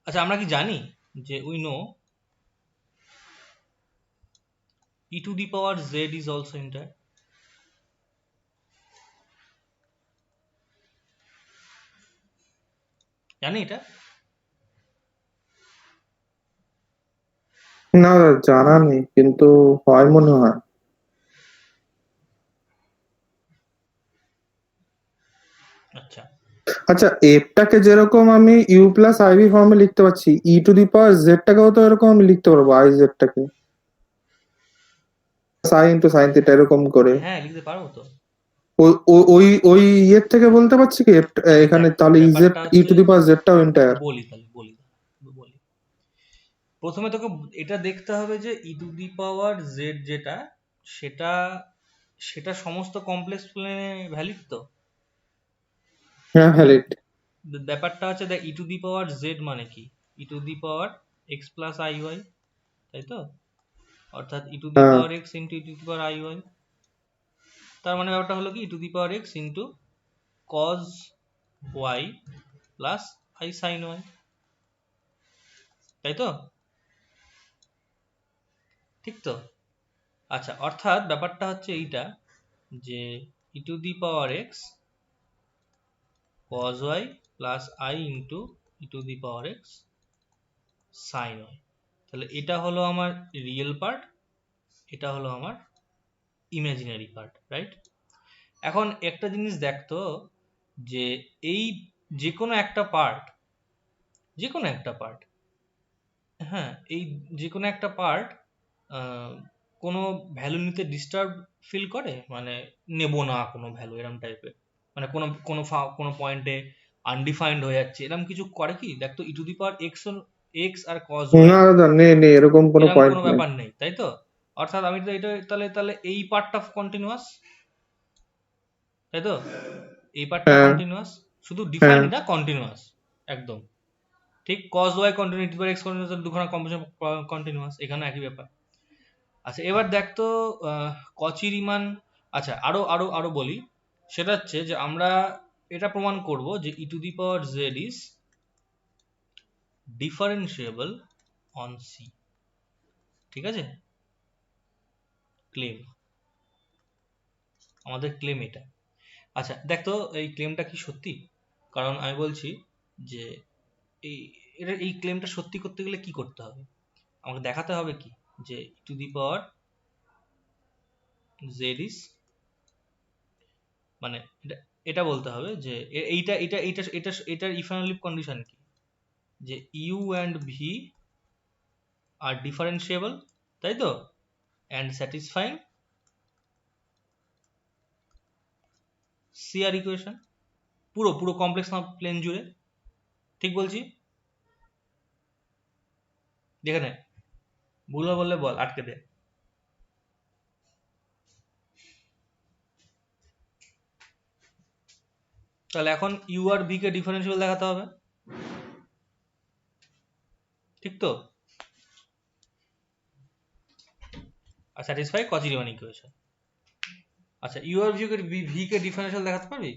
আচ্ছা আমরা কি জানি যে we know e to the power z is also entire? জানি এটা? না দাদা, জানা নেই, কিন্তু হয় মনে হয়। আচ্ছা, আচ্ছা, এফটাকে যেরকম আমি ইউ প্লাস আইভি ফর্মে লিখতে পারছি, ই টু দি পাওয়ার জেড টাকেও তো এরকম আমি লিখতে পারবো, আই জেড টাকে সাই ইন্টু সাইন থিটা এরকম করে। হ্যাঁ লিখতে পারবো তো। ওই ওই ইয়ের থেকে বলতে পারছি কি আচ্ছা এখানে দেখ, তাহলে ইজেড ব্যাপারটা ই হচ্ছে, টু দি পাওয়ার জেডটাও এন্টায়ার। বলি প্রথমে তোকে এটা দেখতে হবে যে E to the power Z যেটা, সেটা সেটা সমস্ত কমপ্লেক্স প্লেনে ভ্যালিড তো। হ্যাঁ, ভ্যালিড। ব্যাপারটা হচ্ছে দেখ, ই টু দি পাওয়ার জেড মানে কি, E to the power X plus I Y, তাই তো? অর্থাৎ ই টু দি হ্যাঁ, power X into E to the power I Y, তার মানে ব্যাপারটা হলো কি E to the power X into cos Y plus I sine Y, তাই তো? ঠিক তো? আচ্ছা, অর্থাৎ ব্যাপারটা হচ্ছে এইটা, যে E to the power X cos Y plus I into E to the power X sine Y, তাহলে এটা হলো আমার রিয়েল পার্ট, এটা হলো আমার ইমাজিনারি পার্ট, রাইট? এখন একটা জিনিস দেখতো, যে এই যে কোনো একটা পার্ট, যে কোনো একটা পার্ট, হ্যাঁ এই যে কোনো একটা পার্ট কোনো ভ্যালু নিতে ডিস্টার্ব ফিল করে, মানে নেব না কোনো ভ্যালু এরম টাইপের, মানে কোনো কোনো কোনো পয়েন্টে আনডিফাইন্ড হয়ে যাচ্ছে, এরকম কিছু করে কি? দেখ তো, E to the power X, X আর কজ ওয়াই, না দাদা, নেই নেই, এরকম কোনো এরকম পয়েন্ট কোনো নেই। ব্যাপার নেই, তাই তো? অর্থাৎ আমি তো এটা তাহলে তাহলে এই পার্টটা কন্টিনিউয়াস, তাই তো? এই পার্টটা হ্যাঁ, কন্টিনিউয়াস, শুধু হ্যাঁ, ডিফাইন্ড না, কন্টিনিউয়াস একদম। ঠিক cos y continuous e two the power x continuous দুখানা কম্বিনেশন কন্টিনিউয়াস, এখানে একই ব্যাপার। আচ্ছা এবার দেখ তো কচি রিমান, আচ্ছা আরো আরো আরো বলি, সেটা হচ্ছে যে আমরা এটা প্রমাণ করব যে E to the power Z is differentiable on C, ঠিক আছে? ক্লেম, আমাদের ক্লেম এটা। আচ্ছা দেখ তো এই ক্লেমটা কি সত্যি? কারণ আমি বলছি যে এই ক্লেমটা সত্যি করতে গেলে কি করতে হবে? আমাকে দেখাতে হবে কি যে two the power Z is, মানে এটা এটা বলতে হবে যে এইটা এটা এটা এটা এটার ইফ অ্যান্ড লিভ কন্ডিশন কি, যে U and V are differentiable, তাই তো, অ্যান্ড স্যাটিসফাইং সিআর ইকুয়েশন, পুরো পুরো কমপ্লেক্স না প্লেন জুড়ে, ঠিক বলছি? দেখে নে, ভুল বললে বল, আটকে দে। তাহলে এখন ইউ আর ভি কে ডিফারেন্সিয়েবল দেখাতে হবে, ঠিক তো? আর স্যাটিসফাই কচি রিমান ইকুয়েশন। আচ্ছা ইউ আর ভি কে ডিফারেন্সিয়াল দেখাতে পারবি?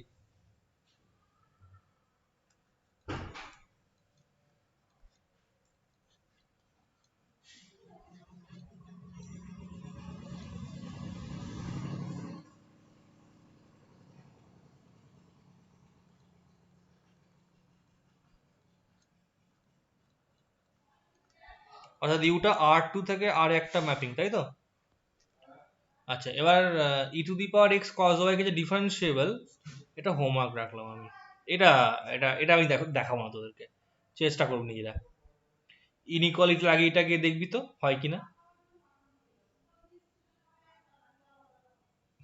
অর্থাৎ ইউটা আর টু থেকে আর একটা ম্যাপিং, তাই তো? আচ্ছা এবার E to the power X cos Y কে যে ডিফারেন্সিয়েবল, এটা হোমওয়ার্ক রাখলাম আমি, এটা এটা এটা আমি দেখাবো না তোদেরকে, চেষ্টা করব নিজেরা। ইনইকুয়ালিটি লাগিয়ে এটা গিয়ে দেখবি তো হয় কিনা,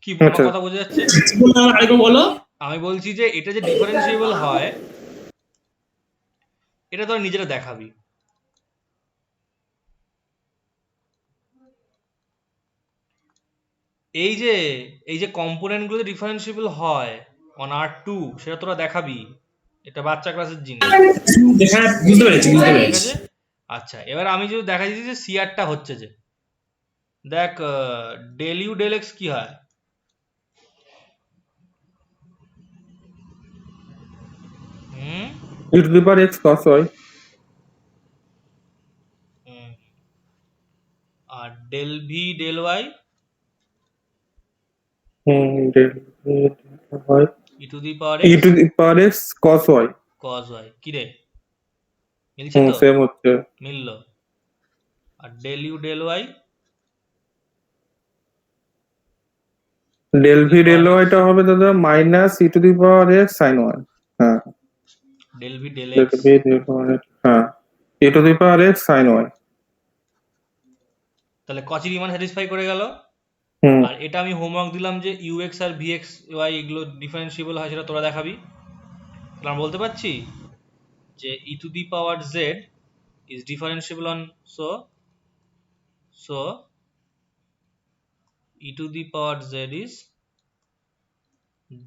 কি আমার আচ্ছা কথা বোঝা যাচ্ছে? কি বললাম আরেকবার বলো। আমি বলছি যে এটা যে ডিফারেন্সিয়েবল হয়, এটা তোরা নিজেরা দেখাবি। এই যে এই যে কম্পোনেন্ট গুলো ডিফারেন্সিয়েবল হয় অন আর টু, সেটা তোরা দেখাবি, এটা বাচ্চা ক্লাসের জিনিস, হ্যাঁ বুঝতে পেরেছি বুঝতে ঠিক পেরেছি। আছে? আচ্ছা এবার আমি যদি দেখা দিচ্ছি যে সিআরটা হচ্ছে, যে দেখ ডেল ইউ ডেল এক্স কি হয়, হুম e to the power x cos y, হুম, আর del V del Y del y E to the power e X to the power x cos y, cos Y, কি রে মিলছে তো? Same হচ্ছে। মিললো। আর del U del Y del V del y টা হবে দাদা minus e to the power x sin y। হ্যাঁ del V del del X, V del y, হ্যাঁ e to the power x sin y। তাহলে কচি Riman satisfy করে গেল। হুম আর এটা আমি হোমওয়ার্ক দিলাম যে ইউ এক্স আর ভি এক্স ওয়াই এগুলো ডিফারেন্সিয়েবল হয়, সেটা তোরা দেখাবি। তাহলে আমরা বলতে পারছি যে E to the power Z is differentiable on so e to the power z is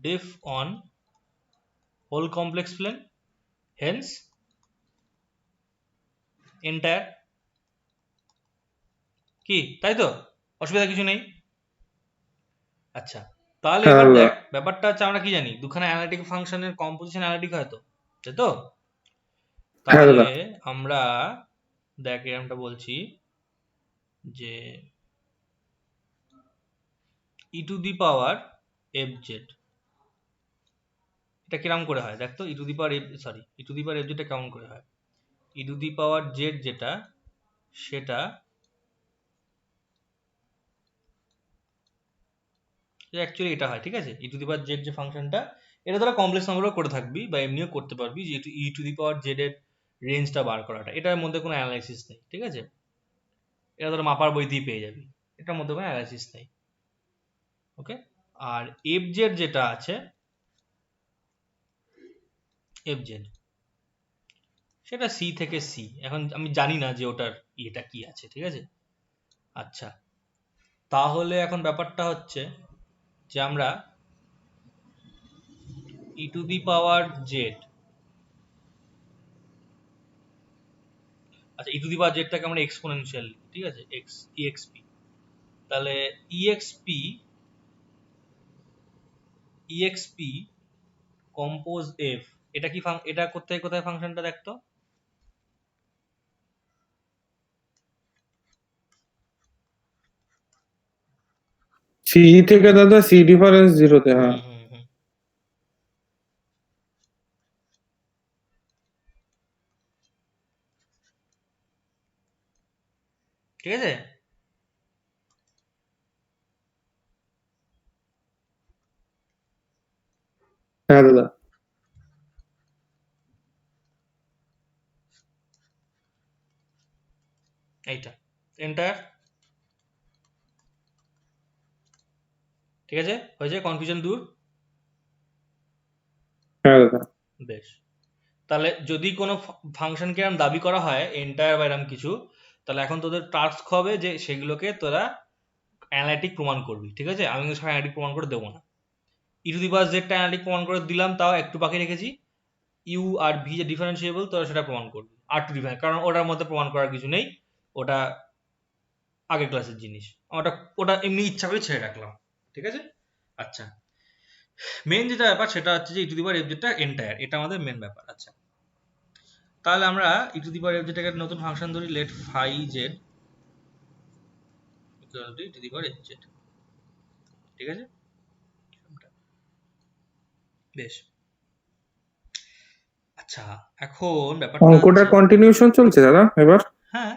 diff on whole complex plane, hence entire, কি তাই তো? অসুবিধা কিছু নেই। আচ্ছা তাহলে হ্যাঁ এবার দাদা। দেখ ব্যাপারটা হচ্ছে আমরা কি জানি দুখানা অ্যানালিটিক ফাংশনের কম্পোজিশন অ্যানালিটিক হয় তো, তাই তো? হ্যাঁ তাহলে দাদা। আমরা দেখ এরকমটা বলছি যে E to the power F Z, এটা কিরকম করে হয় দেখ তো, E to the power F, sorry E to the power F জেডটা কেমন করে হয়? ই টু দি পাওয়ার জেড যেটা, সেটা অ্যাকচুয়ালি এটা হয়, ঠিক আছে? ই টু দি পাওয়ার জেড যে ফাংশনটা, এটা তোরা কমপ্লেক্স নাম্বারও করে থাকবি বা এমনিও করতে পারবি, যে E to the power Z এর রেঞ্জটা বার করাটা, এটার মধ্যে কোনো অ্যানালাইসিস নেই, ঠিক আছে? এটা তোরা মাপার বই দিয়ে পেয়ে যাবি, এটার মধ্যে কোনো অ্যানালাইসিস নেই, ওকে? আর এফ জেড যেটা আছে, এফ জেড সেটা সি থেকে সি, এখন আমি জানি না যে ওটার ইয়েটা কি আছে, ঠিক আছে? আচ্ছা তাহলে এখন ব্যাপারটা হচ্ছে যে আমরা ই টু দি পাওয়ার জেড আচ্ছা ই টু দি পাওয়ার জেডটাকে আমরা এক্সপোনেনশিয়াল, ঠিক আছে, এক্স ইএক্সপি, তাহলে ইএক্সপি ইএক্সপি কম্পোজ এফ, এটা কি এটা কোথায় কোথায় ফাংশনটা দেখতো? সি থেকে দাদা সি ডিফারেন্স 0-তে। হ্যাঁ, হুম হুম হুম, ঠিক আছে। হ্যাঁ দাদা। এইটা এন্টার, ঠিক আছে, হয়েছে, কনফিউশন দূর। হ্যাঁ দাদা। বেশ, তাহলে যদি কোনো ফাংশনকে এরকম দাবি করা হয় এন্টায়ার বা এরকম কিছু, তাহলে এখন তোদের টাস্ক হবে যে সেগুলোকে তোরা অ্যানালিটিক প্রমাণ করবি, ঠিক আছে। আমি কিন্তু অ্যানালিটিক প্রমাণ করে দেবো না। ই টু দি পাওয়ার জেডটা অ্যানালিটিক প্রমাণ করে দিলাম, তাও একটু বাকি রেখেছি। ইউ আর ভি যে ডিফারেন্সিয়েবল, তোরা সেটা প্রমাণ করবি আর টু ডিফারেন্স, কারণ ওটার মধ্যে প্রমাণ করার কিছু নেই, ওটা আগের ক্লাসের জিনিস। ওটা ওটা এমনি ইচ্ছা করে ছেড়ে রাখলাম, ঠিক আছে। আচ্ছা, মেন যেটা ব্যাপার সেটা হচ্ছে যে E to the power F জেডটা এন্টায়ার, এটা আমাদের মেন ব্যাপার। আচ্ছা, তাহলে আমরা ই টু দি পাওয়ার এফ জেডটাকে নতুন ফাংশন ধরি, let phi Z equal to E to the power F Z, ঠিক আছে। বেশ, আচ্ছা এখন ব্যাপারটা অঙ্কটা হচ্ছে, কন্টিনিউশন চলছে দাদা এবার? হ্যাঁ,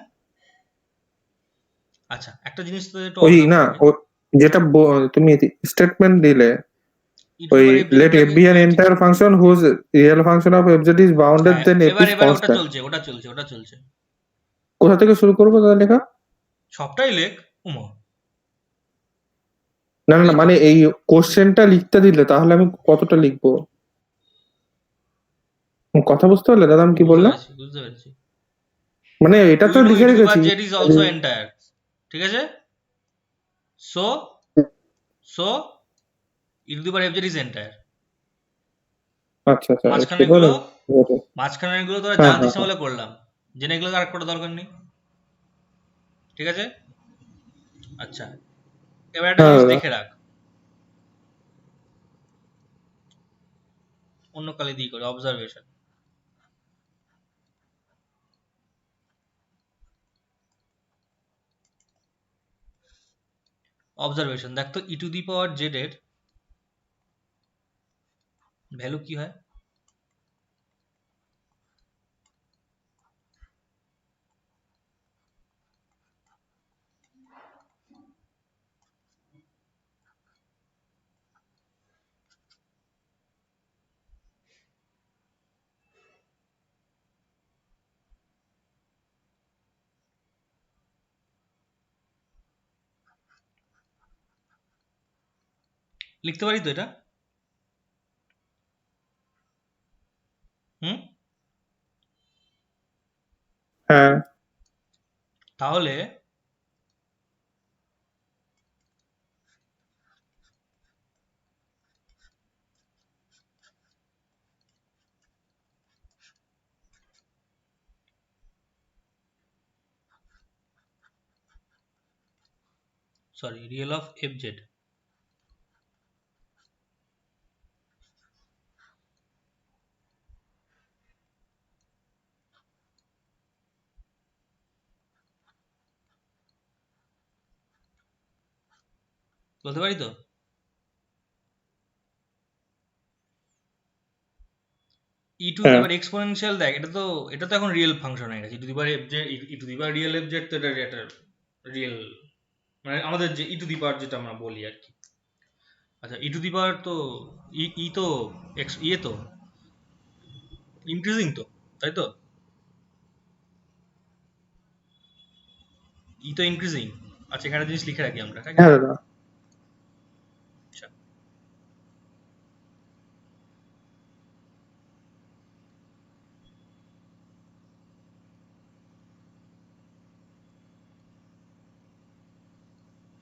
আচ্ছা একটা জিনিস তো একটু ওই অবজার্ভ না, করবে, যেটা তুমি স্টেটমেন্ট দিলে, ই টু দি ওই পাওয়ার এফ let f জেডটাকে, be an entire function whose real function of fz is bounded, হ্যাঁ then f এবার is এবার ওটা constant. চলছে, ওটা চলছে, ওটা চলছে। কোথা থেকে শুরু করবো দাদা লেখা? সবটাই লেখ, উমা, না না না, এই তো মানে এই কোশ্চেনটা লিখতে দিলে তাহলে আমি কতটা লিখবো? কথা বুঝতে পারলে দাদা আমি কি বুঝতে বললাম? পেরেছি, বুঝতে পেরেছি। মানে এটা তো উই নো ই লিখে টু দি রেখেছি। পাওয়ার জেড ইজ অলসো এন্টায়ার, ঠিক আছে। So so E to the power F Z is entire. আচ্ছা আচ্ছা, মাঝখানের এবার গুলো, মাঝখানের গুলো তোরা হ্যাঁ জানতিস হ্যাঁ না হ্যাঁ বলে করলাম, জেনে এগুলো আর করার দরকার নেই, ঠিক আছে। আচ্ছা, এবার একটা হ্যাঁ জিনিস দাদা। দেখে রাখ, অন্য কালি দিয়ে করে অবজারভেশন, অবজারভেশন দেখ তো, E to the power Z এর ভ্যালু কি হয়? লিখতে পারি তো এটা? হুম, হ্যাঁ তাহলে sorry, real of F Z, বলতে পারি তো? ই টু হ্যাঁ এবার এক্সপোনেনশিয়াল দেখ, এটা তো এখন রিয়েল ফাংশন হয়ে গেছে, E to the power F Z, E to the power real F Z, তো এটা রিয়েল, মানে আমাদের যে ই টু দি পাওয়ার যেটা আমরা বলি আর কি। আচ্ছা ই টু দি পাওয়ার তো ই তো ইয়ে তো ইনক্রিজিং তো, তাই তো? ই তো ইনক্রিজিং। আচ্ছা এখানে জিনিস লিখে রাখি আমরা, ঠিক হ্যাঁ আছে। দাদা। আচ্ছা,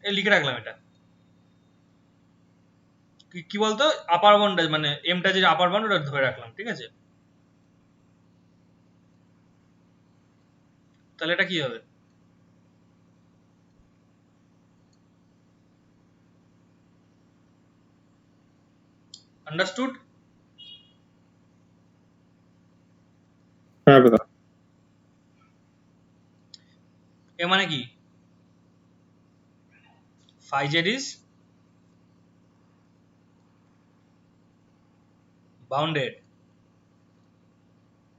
এই লিখে রাখলাম এটা। কি বলতো, আপার বাউন্ড মানে এমটা যে আপার বাউন্ড ওটা ধরে রাখলাম, ঠিক আছে। তাহলে এটা কি হবে? আন্ডারস্টুড? হ্যাঁ দাদা। এ মানে কি? phi z is bounded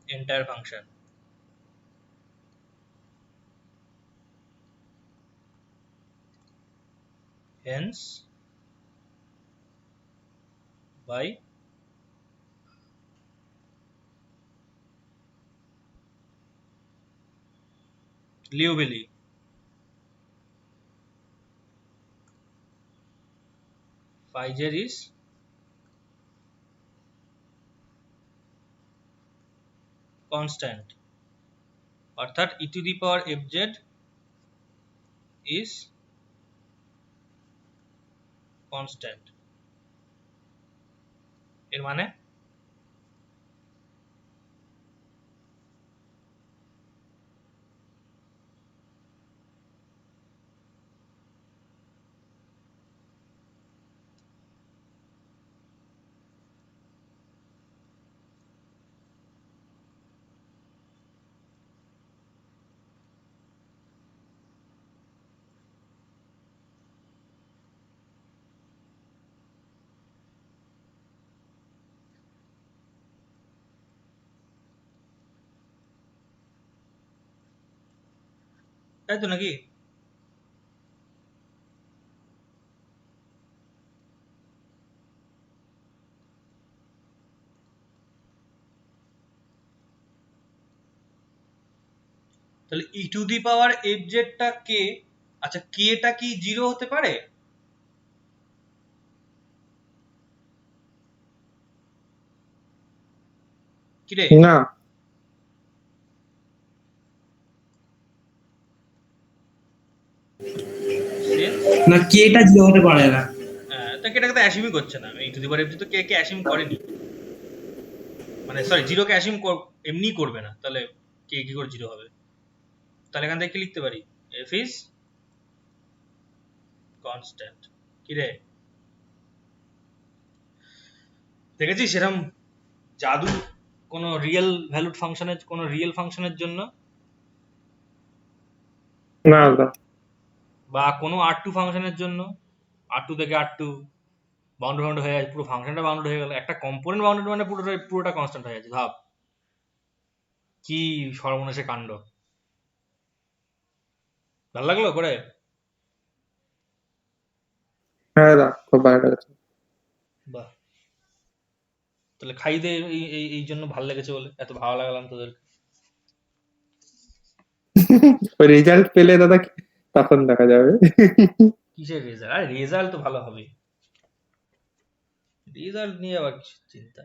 entire function. Hence by Liouville. Phi z is constant, অর্থাৎ e to the power fz is constant. এর মানে তাই তো নাকি? তাহলে e to the power fz টা k, আচ্ছা k টা কি 0 হতে পারে? কি রে? না Since না, কে এটা জিরো হতে পারে না। তো কেটাকে তো অ্যাসিউমই করছে না, e to the power fz তো কে কে অ্যাসিউম করেনি, মানে সরি জিরোকে অ্যাসিউম এমনি করবে না, তাহলে কে কি করে জিরো হবে? তাহলে এখান থেকে কি লিখতে পারি? f is constant. কি রে, দেখেছিস সেরকম জাদু কোনো রিয়েল ভ্যালুড ফাংশনের, কোনো রিয়েল ফাংশনের জন্য না দাদা। বা কোনো R2 ফাংশনের জন্য, R2 থেকে R2 বাউন্ডেড হয়ে যায়, পুরো ফাংশনটা বাউন্ডেড হয়ে গেল, একটা কম্পোনেন্ট বাউন্ডেড মানে পুরোটা কনস্ট্যান্ট হয়ে যাচ্ছে। ভাব কি সর্বনাশে কাণ্ড, ভালো লাগলো করে? হ্যাঁ দাদা, খুব ভালো লাগছে। বাহ, তাহলে খাই দে, এই এই এই জন্য ভালো লেগেছে বলে, এত ভালো লাগালাম তোদের। ওই রেজাল্ট পেলে দাদা তখন দেখা যাবে। কিসের রেজাল্ট? আরে রেজাল্ট তো ভালো হবে, রেজাল্ট নিয়ে আবার কিছু চিন্তা?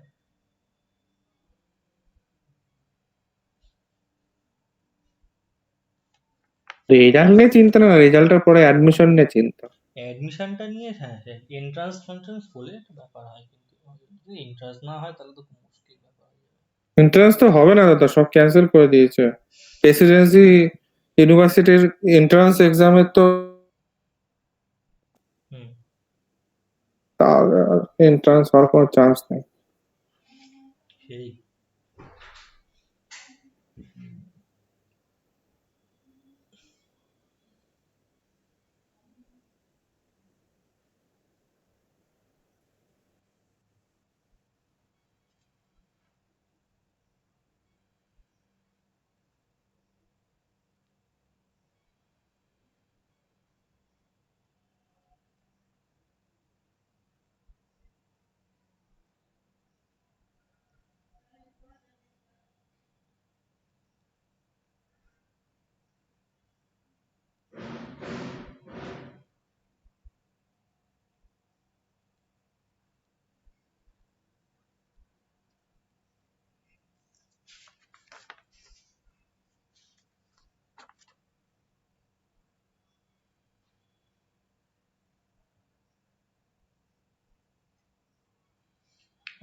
রেজাল্ট নিয়ে চিন্তা না, রেজাল্টের পরে অ্যাডমিশন নিয়ে চিন্তা। অ্যাডমিশনটা নিয়ে হ্যাঁ, এন্ট্রান্স ফেন্ট্রান্স বলে একটা ব্যাপার হয়, কিন্তু যদি এন্ট্রান্স না হয় তাহলে তো খুব মুশকিল ব্যাপার হয়ে যাবে। এন্ট্রান্স তো হবে না দাদা, সব ক্যান্সেল করে দিয়েছে। প্রেসিডেন্সি ইউনিভার্সিটির এন্ট্রান্স এক্সামের তো হুম, এন্ট্রান্স হওয়ার কোনো চান্স নেই। সেই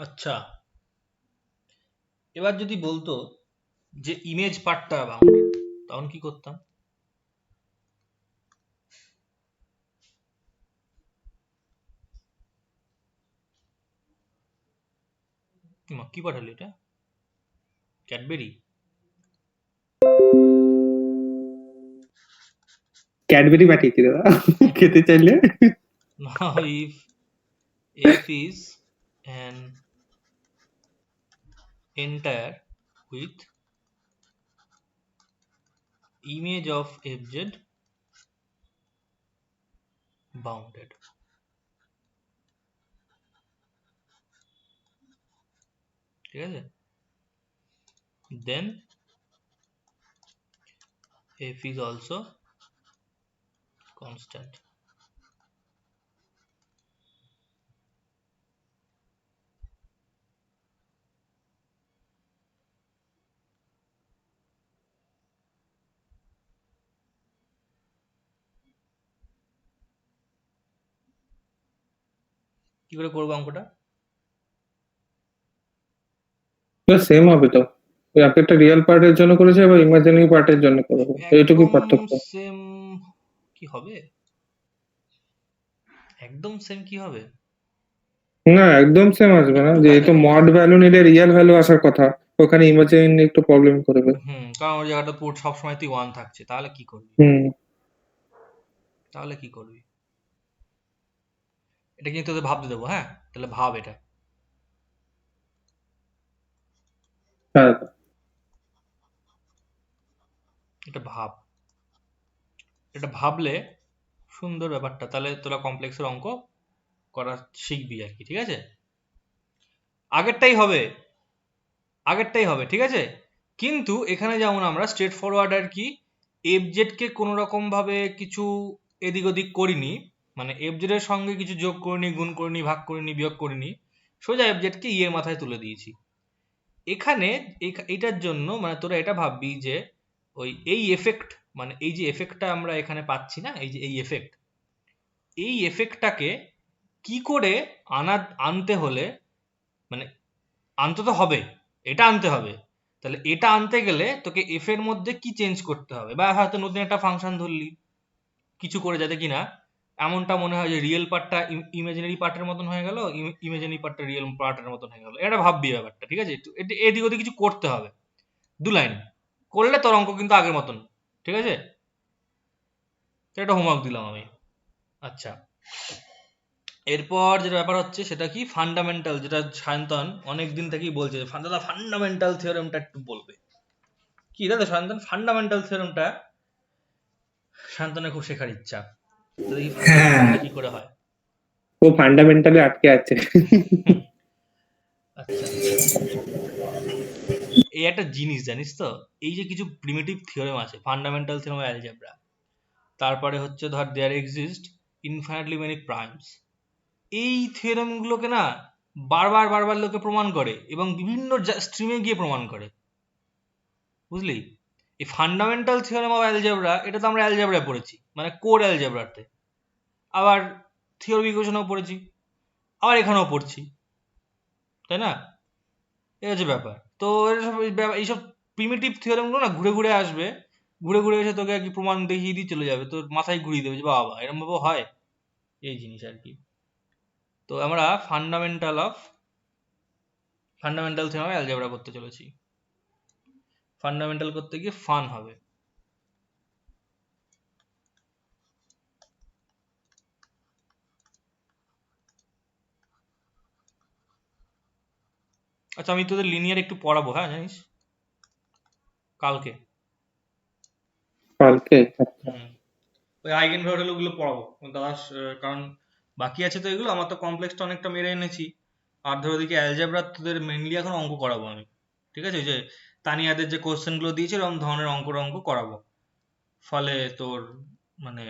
আচ্ছা, এবার যদি বলতো যে ইমেজ পার্টটা বাউন্ডেড, তখন কি করতাম? কি পাঠালি এটা? ক্যাডবেরি? ক্যাডবেরি পাঠিয়েছি দাদা খেতে চাইলে। Now if f is an entire with image of fz bounded, ঠিক আছে, then f is also constant. কি করে করবো অঙ্কটা? সেম হবে তো, ওই একটা রিয়েল পার্টের জন্য করেছে আবার ইমাজিনারি পার্টের জন্য করেছে, এইটুকুই একদম পার্থক্য। সেম কি হবে? একদম সেম কি হবে? না একদম সেম আসবে না, যেহেতু মড ভ্যালু নিলে রিয়েল ভ্যালু আসার কথা, ওখানে ইমাজিনারি একটু প্রবলেম করবে। কারণ ওই জায়গাটা পুরো সবসময় তুই 1 থাকছে, তাহলে কি করবি? হুম। তাহলে কি করবি? এটা কিন্তু তোদের ভাবতে দেবো, হ্যাঁ, তাহলে ভাব এটা। হ্যাঁ এটা ভাব, এটা ভাবলে সুন্দর ব্যাপারটা, তাহলে তোরা কমপ্লেক্সের অঙ্ক করা শিখবি আর কি, ঠিক আছে? আগেরটাই হবে, আগেরটাই হবে, ঠিক আছে? কিন্তু এখানে যেমন আমরা স্ট্রেট ফরওয়ার্ড আর কি এফজেড কে কোনো রকম ভাবে কিছু এদিক ওদিক করিনি, মানে এফজেড এর সঙ্গে কিছু যোগ করিনি, গুণ করিনি, ভাগ করিনি, বিয়োগ করিনি, সোজা এফজেড কে এর মাথায় তুলে দিয়েছি। এখানে এটার জন্য মানে তোরা এটা ভাববি যে ওই এই এফেক্ট, মানে এই যে এফেক্টটা আমরা এখানে পাচ্ছি না, এই যে এই এফেক্ট, এই এফেক্টটাকে কি করে আনতে হলে, মানে আনতে তো হবে, এটা আনতে হবে, তাহলে এটা আনতে গেলে তোকে এফ এর মধ্যে কি চেঞ্জ করতে হবে, বা হয়তো নতুন একটা ফাংশন ধরলি কিছু করে, যাতে কিনা এমনটা মনে হয় যে রিয়েল পার্টটা ইমাজিনারি পার্টের মতন হয়ে গেল, ইমাজিনারি পার্টটা রিয়েল পার্টের মতন হয়ে গেল, এটা ভাববি ব্যাপারটা, ঠিক আছে? এদিক ওদিক কিছু করতে হবে, 2 লাইন করলে তোর অঙ্ক কিন্তু আগের মতন, ঠিক আছে? তো এটা হোমওয়ার্ক দিলাম আমি। আচ্ছা, এরপর যেটা ব্যাপার হচ্ছে সেটা কি, ফান্ডামেন্টাল, যেটা সায়ন্তন অনেক দিন থেকেই বলছে, দাদা ফান্ডামেন্টাল থিওরেমটা একটু বলবে। কি দাদা সায়ন্তন, ফান্ডামেন্টাল থিওরেমটা শান্তনের খুব শেখার ইচ্ছা, তো দেখি ফান্ডামেন্টালটা কি করে হয়। ও ফান্ডামেন্টালি আটকে আছে। আচ্ছা, এই একটা জিনিস জানিস তো, এই যে কিছু প্রিমিটিভ থিওরেম আছে, ফান্ডামেন্টাল থিওরেম অফ অ্যালজেব্রা, তারপরে হচ্ছে ধর there exist infinitely many primes, এই থিওরেম গুলোকে না বারবার বারবার লোকে প্রমাণ করে এবং বিভিন্ন স্ট্রিমে গিয়ে প্রমাণ করে, বুঝলি? এই ফান্ডামেন্টাল থিওরেম অফ অ্যালজেব্রা, এটা তো আমরা অ্যালজেব্রায় পড়েছি, মানে কোর অ্যালজেব্রাতে, আবার থিওরি ইকুয়েশনেও পড়েছি, আবার এখানেও পড়ছি, তাই না? এই হচ্ছে ব্যাপার। তো এইসব প্রিমিটিভ থিওরেম গুলো না ঘুরে ঘুরে আসবে, ঘুরে ঘুরে এসে তোকে আর কি প্রমাণ দেখিয়ে দিয়ে চলে যাবে, তোর মাথায় ঘুরিয়ে দেবে যে বাবা এরকম ভাবে হয়, এই জিনিস আর কি। তো আমরা ফান্ডামেন্টাল থিওরেম অফ অ্যালজেব্রা করতে চলেছি। ফান্ডামেন্টাল করতে গিয়ে ফান হবে। আচ্ছা, আমি তোদের লিনিয়ার একটু পড়াবো, হ্যাঁ জানিস, কালকে। কালকে? হুম, ওই আইগেন ভ্যালু গুলো পড়াবো দাদা, কারণ বাকি আছে তো এগুলো, আমার তো কমপ্লেক্সটা অনেকটা মেরে এনেছি, আর ধর ওদিকে অ্যালজেব্রা তোদের মেনলি এখন অঙ্ক করাবো আমি, ঠিক আছে? ওই যে তানিয়াদের যে কোশ্চেন গুলো দিয়েছে এরকম ধরনের অঙ্ক করাবো, ফলে তোর মানে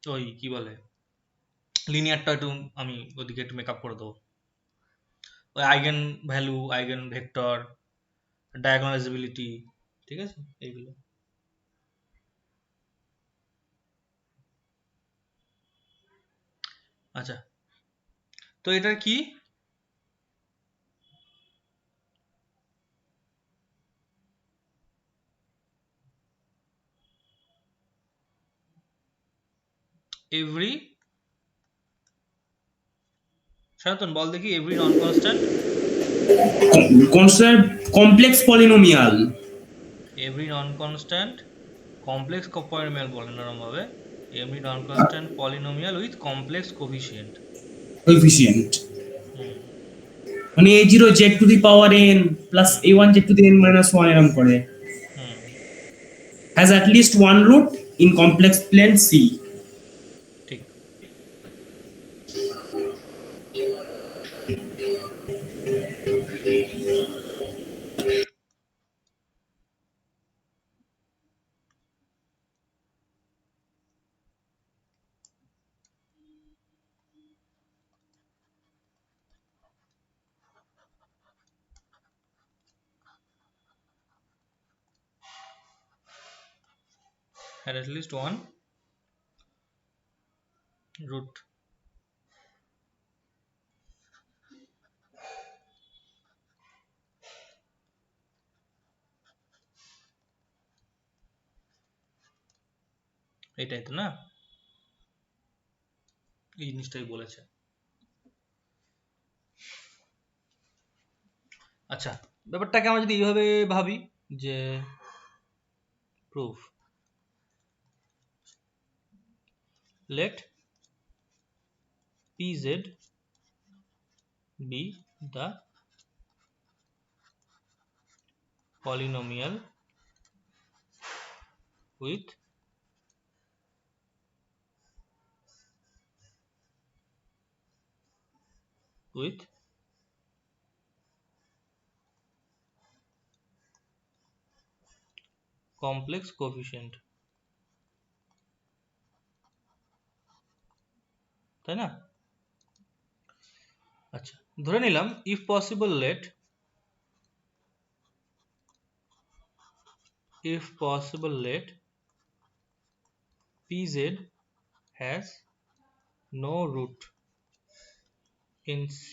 ওই কি বলে লিনিয়ারটা একটু আমি ওদিকে একটু মেকআপ করে দেবো, ওই আইগেন ভ্যালু, আইগেন ভেক্টর, ডায়াগোনালাইজেবিলিটি, ঠিক আছে, এইগুলো। আচ্ছা, তো এটার কি, এভরি, সনাতন বল দেখি, every non constant, constant complex polynomial, every non constant complex polynomial বলে নরম ভাবে, every non constant polynomial with complex coefficient. Coefficient মানে a0 z to the power n plus a1 z to the n minus 1 এরকম করে, has at least one root in complex plane C. ঠিক। Had at least one root. এটাই তো না, এই জিনিসটাই বলেছে। আচ্ছা, ব্যাপারটাকে আমরা যদি এইভাবে ভাবি যে proof, let pz be the polynomial with complex coefficient, তাই না? আচ্ছা, ধরে নিলাম if possible let pz has no root in C,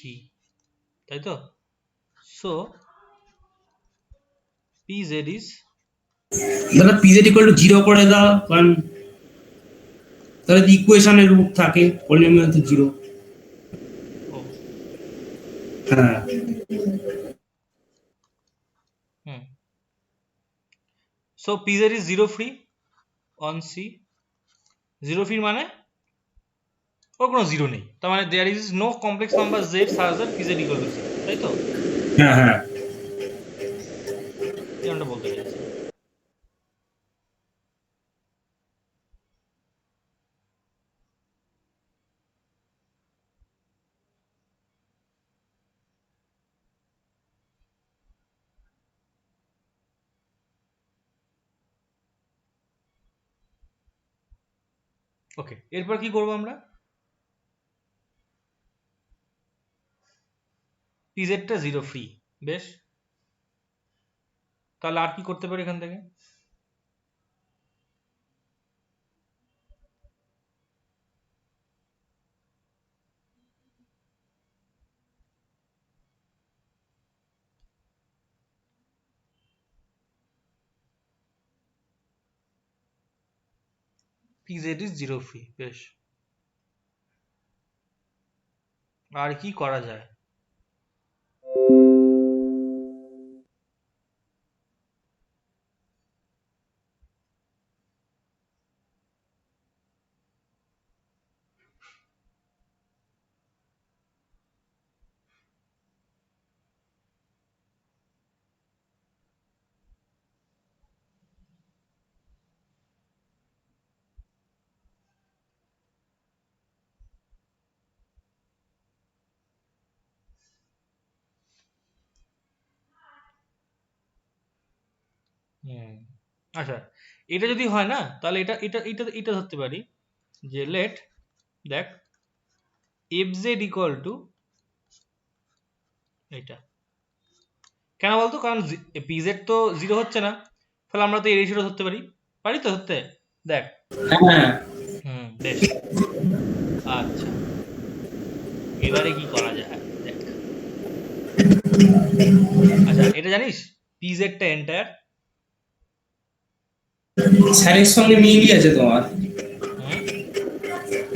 তাই তো? So pz is, দাদা pz equal to 0 করে দাও, কারণ তাহলে ইকুয়েশনের রুট থাকে, পলিনোমিয়াল তো 0। হ্যাঁ so pz is zero free on C, zero free মানে ওর কোনো জিরো নেই, তার মানে there is no complex number z such that pz equal to 0, তাই তো? হ্যাঁ হ্যাঁ যেমনটা বলতে চাইছি। ওকে, এরপর কি করব আমরা? pz টা জিরো ফ্রি, বেশ, তাহলে আর কি করতে পারি এখান থেকে? pz is zero free, বেশ, আর কি করা যায়? আচ্ছা, এটা যদি হয় না, তাহলে এটা এটা এটা এটা ধরতে পারি যে লেট, দেখ fz ইকুয়াল টু এটা, কেন বলতো? কারণ pz তো জিরো হচ্ছে না, তাহলে আমরা তো এই রেশিওটা ধরতে পারি, পারি তো ধরতে? দেখ, হ্যাঁ বেশ, আচ্ছা, এবারে কি করা যায় দেখ। আচ্ছা, এটা জানিস pz টা এন্টায়ার, স্যারের সঙ্গে মিলই আছে তোমার,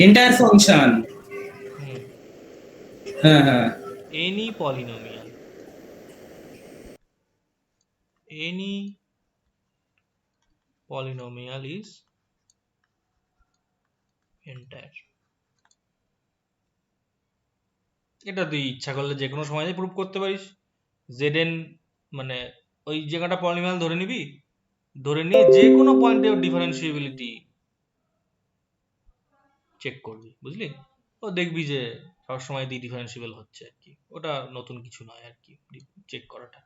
এন্টায়ার ফাংশন। হুম, হ্যাঁ হ্যাঁ any polynomial, any polynomial is entire. এটা তুই ইচ্ছা করলে যে কোনো সময় প্রুভ করতে পারিস। zn মানে ওই জায়গাটা পলিনোমিয়াল ধরে নিবি, ধরে নিয়ে যে কোনো পয়েন্টে ডিফারেন্সিয়েবিলিটি চেক করবি, বুঝলি? ও দেখবি যে সবসময় ডিফারেন্সিয়েবল হচ্ছে আর কি, ওটা নতুন কিছু নয় আর কি চেক করাটা।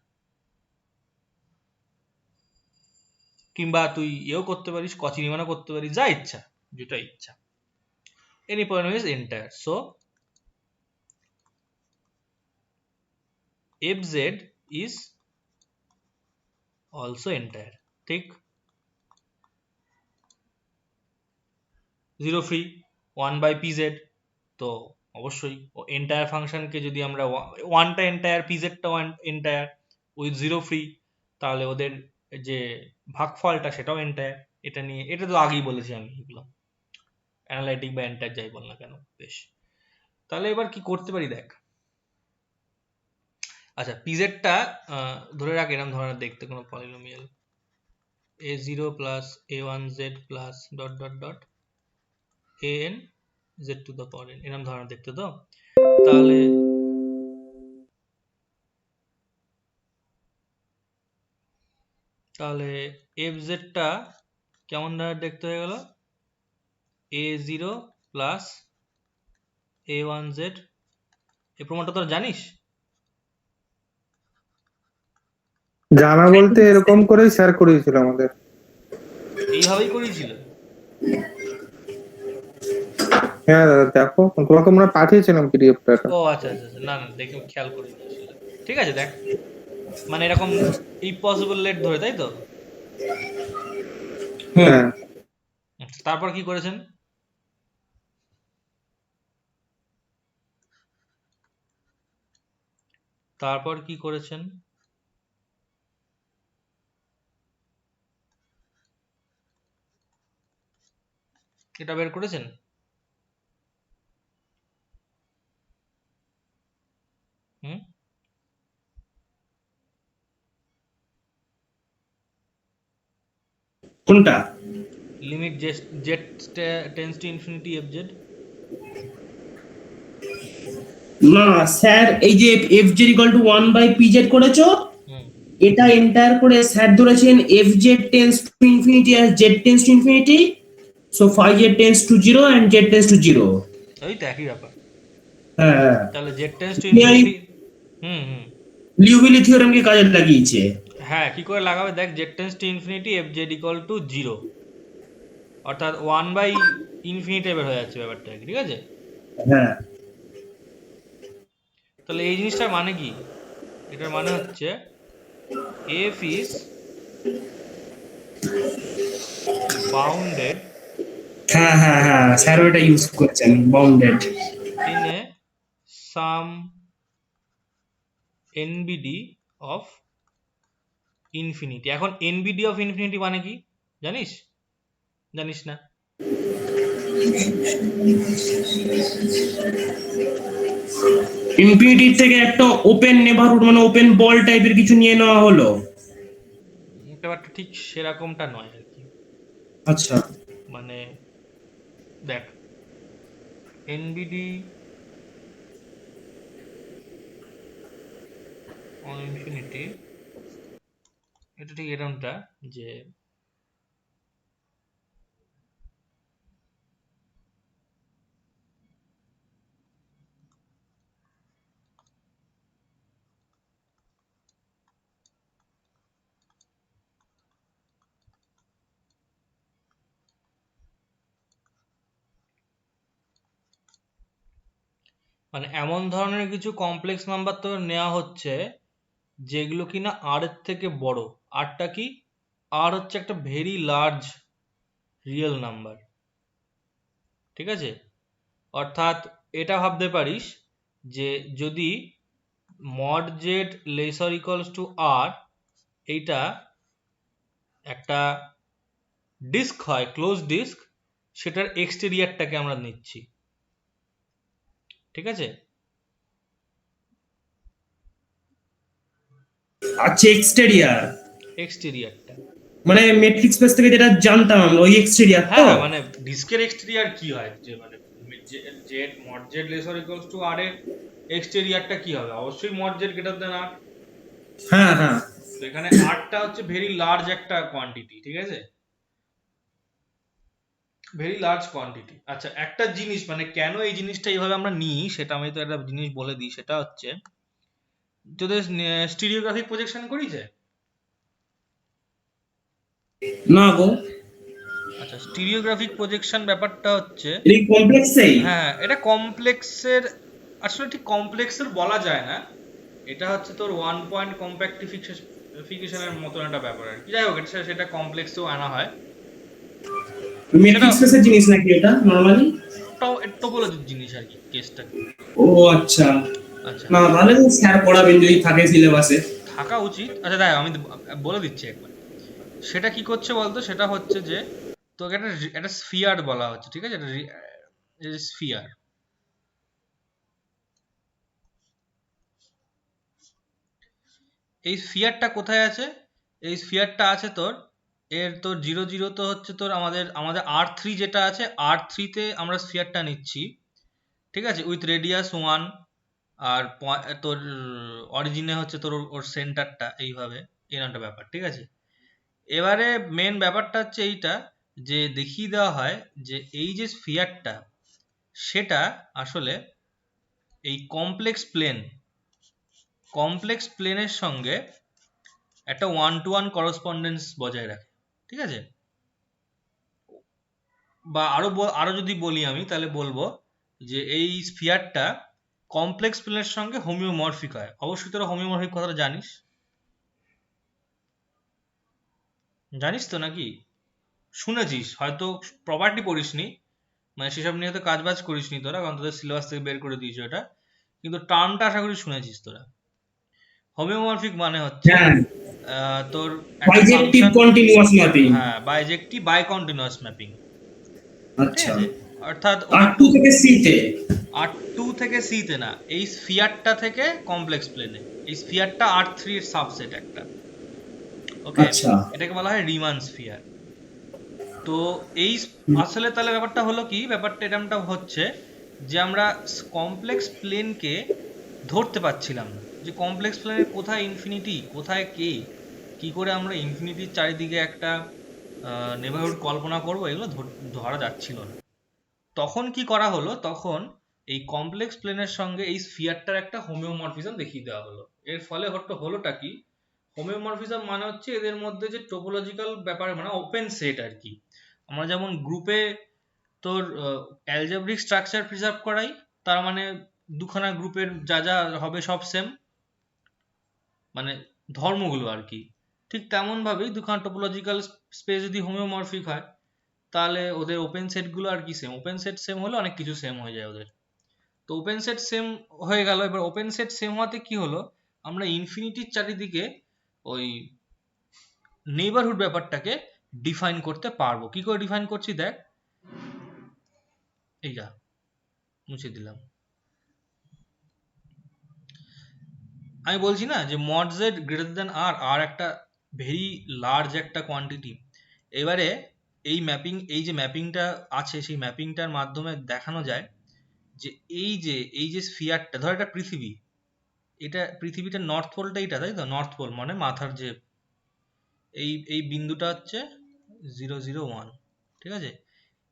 কিংবা তুই এও করতে পারিস, কচি নির্মাণও করতে পারিস, যা ইচ্ছা, যেটা ইচ্ছা। Any polynomial is entire, so fz is also entire, ঠিক? জিরো ফ্রি 1/pz, তো অবশ্যই এন্টায়ার ফাংশনকে যদি আমরা ওয়ানটা এন্টায়ার পিজেডটা এন্টায়ার উইথ জিরো ফ্রি, তাহলে ওদের যে ভাগফলটা সেটাও এন্টায়ার। এটা নিয়ে এটা তো আগেই বলেছি আমি, এগুলো অ্যানালাইটিক বা এন্টায়ার যাই বল না কেন। বেশ, তাহলে এবার কি করতে পারি দেখ। আচ্ছা, পিজেডটা ধরে রাখ এরকম ধরনের দেখতে কোনো polynomial a0 plus a1z plus dot dot dot an z to the power n, এরকম ধরনের দেখতে। তো তাহলে তাহলে fz টা কেমন ধরনের দেখতে হয়ে গেল? a0 plus a1z। এই প্রমাণটা তোরা জানিস? জানা বলতে এরকম করেই স্যার করিয়েছিল আমাদের। এইভাবেই করিয়েছিল? হ্যাঁ দাদা দেখো, তোমাকে আমরা পাঠিয়েছিলাম পিডিএফটা। ও আচ্ছা আচ্ছা আচ্ছা, না না দেখে খেয়াল করিনি আসলে। ঠিক আছে, দেখ মানে এরকম ইম্পসিবল লেট ধরে, তাই তো? হ্যাঁ, তারপর কি করেছেন? তারপর কি করেছেন? এটা বের করেছেন? হুম, কোনটা? Limit Z tense to infinity fz। না স্যার, এই যে fz ইকুয়াল টু 1/pz করেছো, হুম, এটা এন্টায়ার করে স্যার ধরেছেন fz tense to infinity as z tense to infinity, so phi z tends to 0 and z tends to 0। ওই তো একই ব্যাপার। হ্যাঁ হ্যাঁ, তাহলে জেড টেন্স টু ইনফিনিটি। হুম হুম, লিউভিলি থিওরেমকে কাজে লাগিয়েছে। হ্যাঁ, কি করে লাগাবে দেখ। Z tense to infinity fz equal to 0, অর্থাৎ 1/ইনফিনিটি বের হয়ে যাচ্ছে ব্যাপারটা, ঠিক আছে? হ্যাঁ, তাহলে এই জিনিসটার মানে কি? এটার মানে হচ্ছে f is bounded হ্যাঁ হ্যাঁ হ্যাঁ স্যার ওটা ইউজ করেছেন, bounded. in a some nbd of infinity। এখন nbd of infinity মানে কি জানিস? জানিস না? ইনফিনিটি থেকে একটা ওপেন নেবারহুড মানে ওপেন বল টাইপের কিছু নিয়ে নেওয়া হলো। ব্যাপারটা ঠিক সেরকমটা নয় আর কি। আচ্ছা, মানে দেখ, nbd on infinity এটা ঠিক এরকমটা যে মানে এমন ধরনের কিছু কমপ্লেক্স নাম্বার তো নেওয়া হচ্ছে যেগুলো কিনা আর এর থেকে বড়। আরটা কি? আর হচ্ছে একটা ভেরি লার্জ রিয়েল নাম্বার, ঠিক আছে? অর্থাৎ এটা ভাবতে পারিস যে যদি mod Z lesser equals to R, এইটা একটা ডিস্ক হয়, ক্লোজ ডিস্ক, সেটার এক্সটেরিয়ারটাকে আমরা নিচ্ছি, ঠিক আছে? আচ্ছা, এক্সটেরিয়ার এক্সটেরিয়ারটা, মানে মেট্রিক স্পেস থেকে যেটা জানতাম আমরা, ওই এক্সটেরিয়ার তো? হ্যাঁ মানে ডিস্কের এক্সটেরিয়ার কি হয়, যে মানে Z mod Z lesser equals to R এর এক্সটেরিয়ারটা কি হবে? অবশ্যই mod Z greater than R. হ্যাঁ হ্যাঁ। তো এখানে আরটা হচ্ছে ভেরি লার্জ একটা কোয়ান্টিটি, ঠিক আছে? Very large quantity. আচ্ছা, একটা জিনিস মানে কেন এই জিনিসটা এইভাবে আমরা নিই সেটা আমি তো একটা জিনিস বলে দিই, সেটা হচ্ছে তোদের স্টিরিওগ্রাফিক প্রজেকশন করিছে? না গো। আচ্ছা, স্টিরিওগ্রাফিক প্রজেকশন ব্যাপারটা হচ্ছে, এই কমপ্লেক্সেই? হ্যাঁ এটা কমপ্লেক্সের, আসলে ঠিক কমপ্লেক্সের বলা যায় না, এটা হচ্ছে তোর ওয়ান পয়েন্ট কম্প্যাক্টিফিকেশনের মতন একটা ব্যাপার আর কি। যাই হোক, সেটা কমপ্লেক্সেও আনা হয়। মেট্রিক স্পেসের জিনিস নাকি এটা নরমালি? টোপোলজির জিনিস আর কি কেসটা। ও আচ্ছা। আচ্ছা, না তাহলে স্যার পড়াবেন যদি থাকে সিলেবাসে। থাকা উচিত। আচ্ছা দেখ, আমি বলে দিচ্ছি একবার। সেটা কি করছে বলতো, সেটা হচ্ছে যে তোকে একটা স্ফিয়ার বলা হচ্ছে, ঠিক আছে? একটা স্ফিয়ার। এই স্ফিয়ারটা কোথায় আছে? এই স্ফিয়ারটা আছে তোর তোর 0 0 তো হচ্ছে তোর আমাদের R3 যেটা আছে, R3 তে আমরা স্ফিয়ারটা নিচ্ছি, ঠিক আছে? উইথ রেডিয়াস 1, আর তোর অরিজিনে হচ্ছে তোর ওর সেন্টারটা এইভাবে, এরকম একটা ব্যাপার, ঠিক আছে? এবারে মেন ব্যাপারটা হচ্ছে এইটা, যে দেখিয়ে দেওয়া হয় যে এই যে স্ফিয়ারটা, সেটা আসলে এই কমপ্লেক্স প্লেনের সঙ্গে একটা 1-to-1 করসপন্ডেন্স বজায় রাখে, ঠিক আছে? বা আরো যদি বলি আমি, তাহলে বলবো যে এই স্ফিয়ারটা কমপ্লেক্স প্লেনের সঙ্গে হোমিওমরফিক হয়। অবশ্যই তোরা হোমিওমরফিক কথাটা জানিস তো নাকি? শুনেছিস হয়তো, প্রপার্টি পড়িসনি, মানে সেসব নিয়ে তো কাজবাজ করিসনি তোরা, কারণ তোদের সিলেবাস থেকে বের করে দিয়েছে ওটা, কিন্তু টার্মটা আশা করি শুনেছিস তোরা। হোমিওমরফিক মানে হচ্ছে হ্যাঁ, তোর একটা বাইজেক্টিভ ফাংশন, কন্টিনিউয়াস ম্যাপিং। হ্যাঁ বাইজেক্টিভ বাই কন্টিনিউয়াস ম্যাপিং, ঠিক আচ্ছা। আছে? অর্থাৎ R2 থেকে C তে? R2 থেকে C তে না, এই স্ফিয়ারটা থেকে কমপ্লেক্স প্লেনে। এই স্ফিয়ারটা R3 এর সাবসেট একটা, ওকে? আচ্ছা। এটাকে বলা হয় রিমান স্ফিয়ার। তো এই আসলে তাহলে ব্যাপারটা হলো কি, ব্যাপারটা এরকমটা হচ্ছে যে আমরা কমপ্লেক্স প্লেনকে ধরতে পারছিলাম না, যে কমপ্লেক্স প্লেনের কোথায় ইনফিনিটি, কোথায় কে, কি করে আমরা ইনফিনিটির চারিদিকে একটা নেবারহুড কল্পনা করব, এগুলো ধরা যাচ্ছিল না। তখন কি করা হলো, তখন এই কমপ্লেক্স প্লেনের সঙ্গে এই স্ফিয়ারটার একটা হোমিওমরফিজম দেখিয়ে দেওয়া হলো। এর ফলে হলোটা কি, হোমিওমরফিজম মানে হচ্ছে এদের মধ্যে যে টোপোলজিক্যাল ব্যাপার, মানে ওপেন সেট আর কি। আমরা যেমন গ্রুপে তোর অ্যালজেব্রিক স্ট্রাকচার প্রিজার্ভ করাই, তার মানে দুখানা গ্রুপের যা যা হবে সব সেম, মানে ধর্মগুলো আর কি। ঠিক তেমন ভাবেই দুখানা টোপোলজিক্যাল স্পেস যদি হোমিওমরফিক হয়, তাহলে ওদের ওপেন সেটগুলো আর কি সেম। ওপেন সেট সেম হলে অনেক কিছু সেম হয়ে যায় ওদের। তো ওপেন সেট সেম হয়ে গেল। এবার ওপেন সেট সেম হওয়াতে কি হলো, আমরা ইনফিনিটির চারিদিকে ওই নেইবারহুড ব্যাপারটাকে ডিফাইন করতে পারবো। কি করে ডিফাইন করছি দেখ, এই যা মুছে দিলাম। আমি বলছি না যে মড জেড গ্রেটার দেন আর, আর একটা ভেরি লার্জ একটা কোয়ান্টিটি। এবারে এই যে ম্যাপিংটা আছে, সেই ম্যাপিংটার মাধ্যমে দেখানো যায় যে এই যে স্ফিয়ারটা, ধর এটা পৃথিবী, এটা পৃথিবীটা নর্থ পোলটা এইটা, তাই তো? নর্থ পোল মানে মাথার যে এই বিন্দুটা হচ্ছে 0 0 1, ঠিক আছে?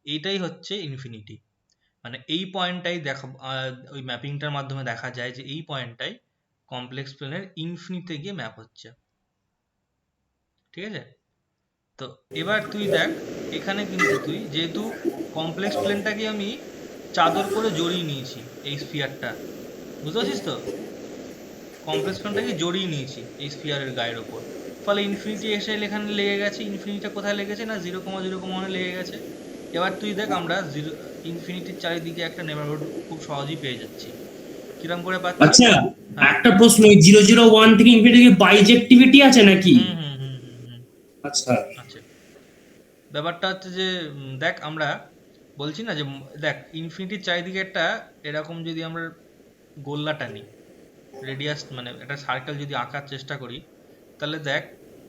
এইটাই হচ্ছে ইনফিনিটি। মানে এই পয়েন্টটাই দেখা, ওই ম্যাপিংটার মাধ্যমে দেখা যায় যে এই পয়েন্টটাই কমপ্লেক্স প্লেনের ইনফিনিটিতে গিয়ে ম্যাপ হচ্ছে, ঠিক আছে? তো এবার তুই দেখ, এখানে কিন্তু তুই যেহেতু কমপ্লেক্স প্লেনটাকে আমি চাদর করে জড়িয়ে নিয়েছি, এই স্ফিয়ারটা, বুঝতে পারছিস তো? কমপ্লেক্স প্লেনটাকে জড়িয়ে নিয়েছি এই স্ফিয়ারের গায়ের ওপর, ফলে ইনফিনিটি এসে এখানে লেগে গেছে। ইনফিনিটিটা কোথায় লেগেছে না 0,0,1 লেগে গেছে। এবার তুই দেখ, আমরা ইনফিনিটির চারিদিকে একটা নেবারহুড খুব সহজেই পেয়ে যাচ্ছি। কিরম করে পাচ্ছি? আচ্ছা, একটা প্রশ্ন, 0 0 1 থেকে ইনফিনিটি বাইজেক্টিভিটি আছে নাকি? হুম হুম হুম হুম হুম আচ্ছা। আচ্ছা, ব্যাপারটা হচ্ছে যে দেখ, আমরা বলছি না যে দেখ ইনফিনিটির চারিদিকে একটা এরকম যদি আমরা গোল্লা টানি, রেডিয়াস মানে একটা সার্কেল যদি আঁকার চেষ্টা করি, তাহলে দেখ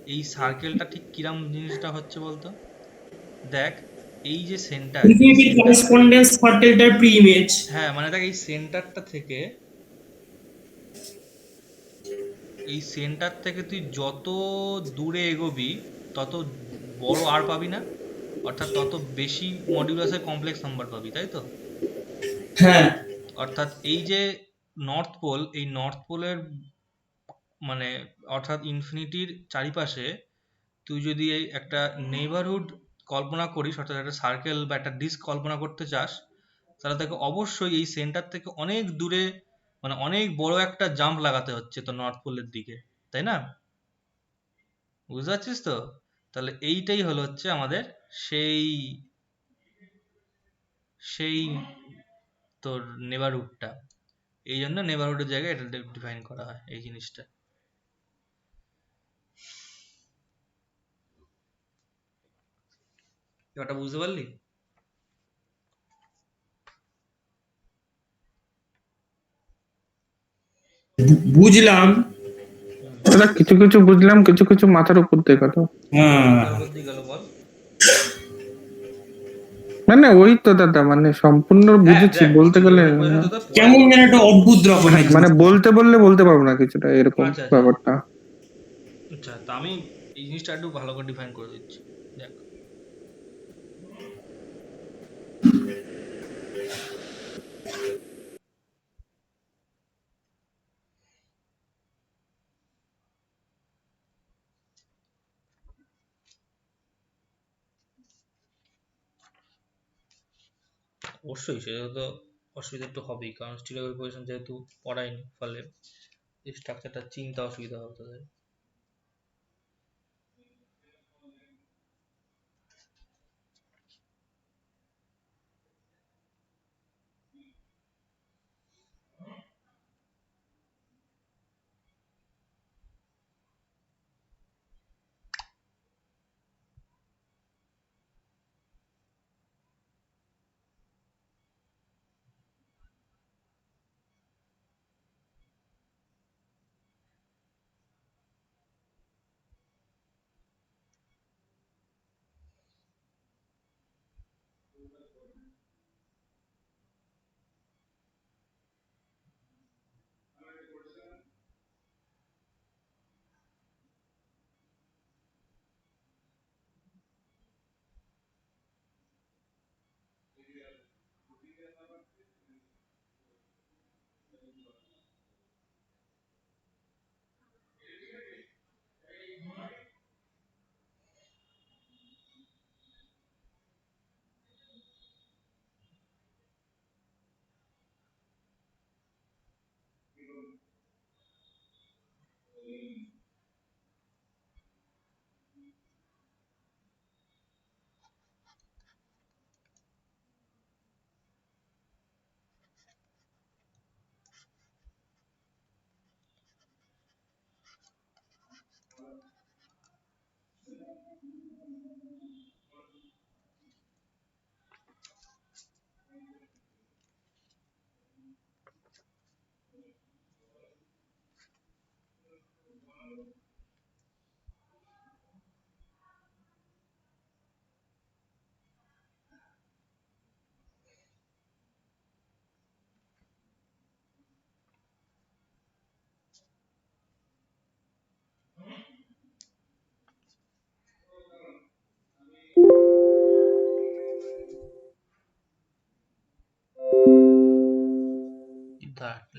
এই সার্কেলটা ঠিক কিরাম জিনিসটা হচ্ছে বলতো। দেখ এই যে সেন্টার, এই ইনফিনিটির সেন্টার, করেসপন্ডেন্স সার্কেলটার প্রি ইমেজ। হ্যাঁ মানে দেখ এই সেন্টারটা থেকে, এই সেন্টার থেকে তুই যত দূরে এগোবি তত বড় আর পাবি না, অর্থাৎ তত বেশি মডিউলাসের কমপ্লেক্স নাম্বার পাবি, তাই তো? হ্যাঁ, অর্থাৎ এই যে নর্থ পোল, এই নর্থ পোলের মানে অর্থাৎ ইনফিনিটির চারিপাশে তুই যদি এই একটা নেইবারহুড কল্পনা করিস, অর্থাৎ একটা সার্কেল বা একটা ডিস্ক কল্পনা করতে চাস, তাহলে তাকে অবশ্যই এই সেন্টার থেকে অনেক দূরে, মানে অনেক বড় একটা জাম্প লাগাতে হচ্ছে তো নর্থ পোলের দিকে, তাই না? বুঝতে পারছিস তো? তাহলে এইটাই হলো হচ্ছে আমাদের সেই সেই তোর নেবারহুডটা। এই জন্য নেবারহুডের জায়গায় এটা ডিফাইন করা হয় এই জিনিসটা। ব্যাপারটা বুঝতে পারলি? বুঝলাম। দাদা কিছু কিছু বুঝলাম, কিছু কিছু মাথার উপর দিয়ে গেল। হ্যাঁ, মাথার উপর দিয়ে গেল বল। মানে ওই তো দাদা, মানে সম্পূর্ণ হ্যাঁ বুঝেছি দেখ বলতে বুঝছি, গেলে। যেটা বোঝাতে তো তোর কেমন পড়ায়। যেন একটা অদ্ভুত রকমের মানে জিনিস। বলতে বললে বলতে পারবো না কিছুটা এরকম আচ্ছা আচ্ছা ব্যাপারটা। আচ্ছা, তা আমি এই জিনিসটা একটু ভালো করে ডিফাইন করে দিচ্ছি। দেখ অবশ্যই সেটা তো অসুবিধা একটু হবেই, কারণ স্টিরিও পজিশন যেহেতু পড়াইনি, ফলে এই স্ট্রাকচারটা চিন্তা অসুবিধা হবে তোদের।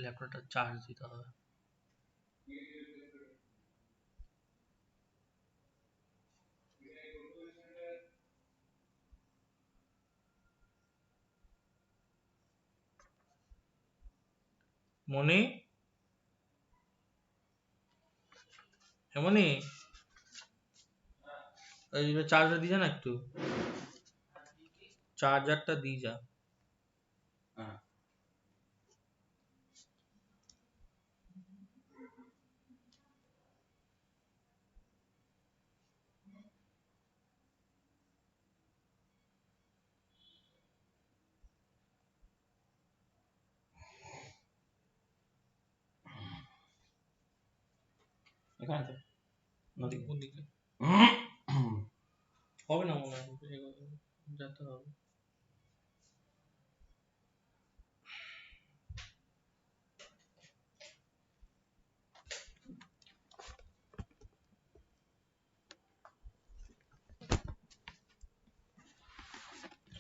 ল্যাপটপটা চার্জ দিতে হবে। মনি, মনি, এই চার্জার দিয়ে যা না একটু, চার্জারটা দিয়ে যা। হ্যাঁ। এখানে তো নদী ওদিকে হবে না মনে হয়, যেতে হবে।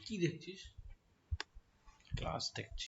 কি দেখছিস? ক্লাস দেখছি।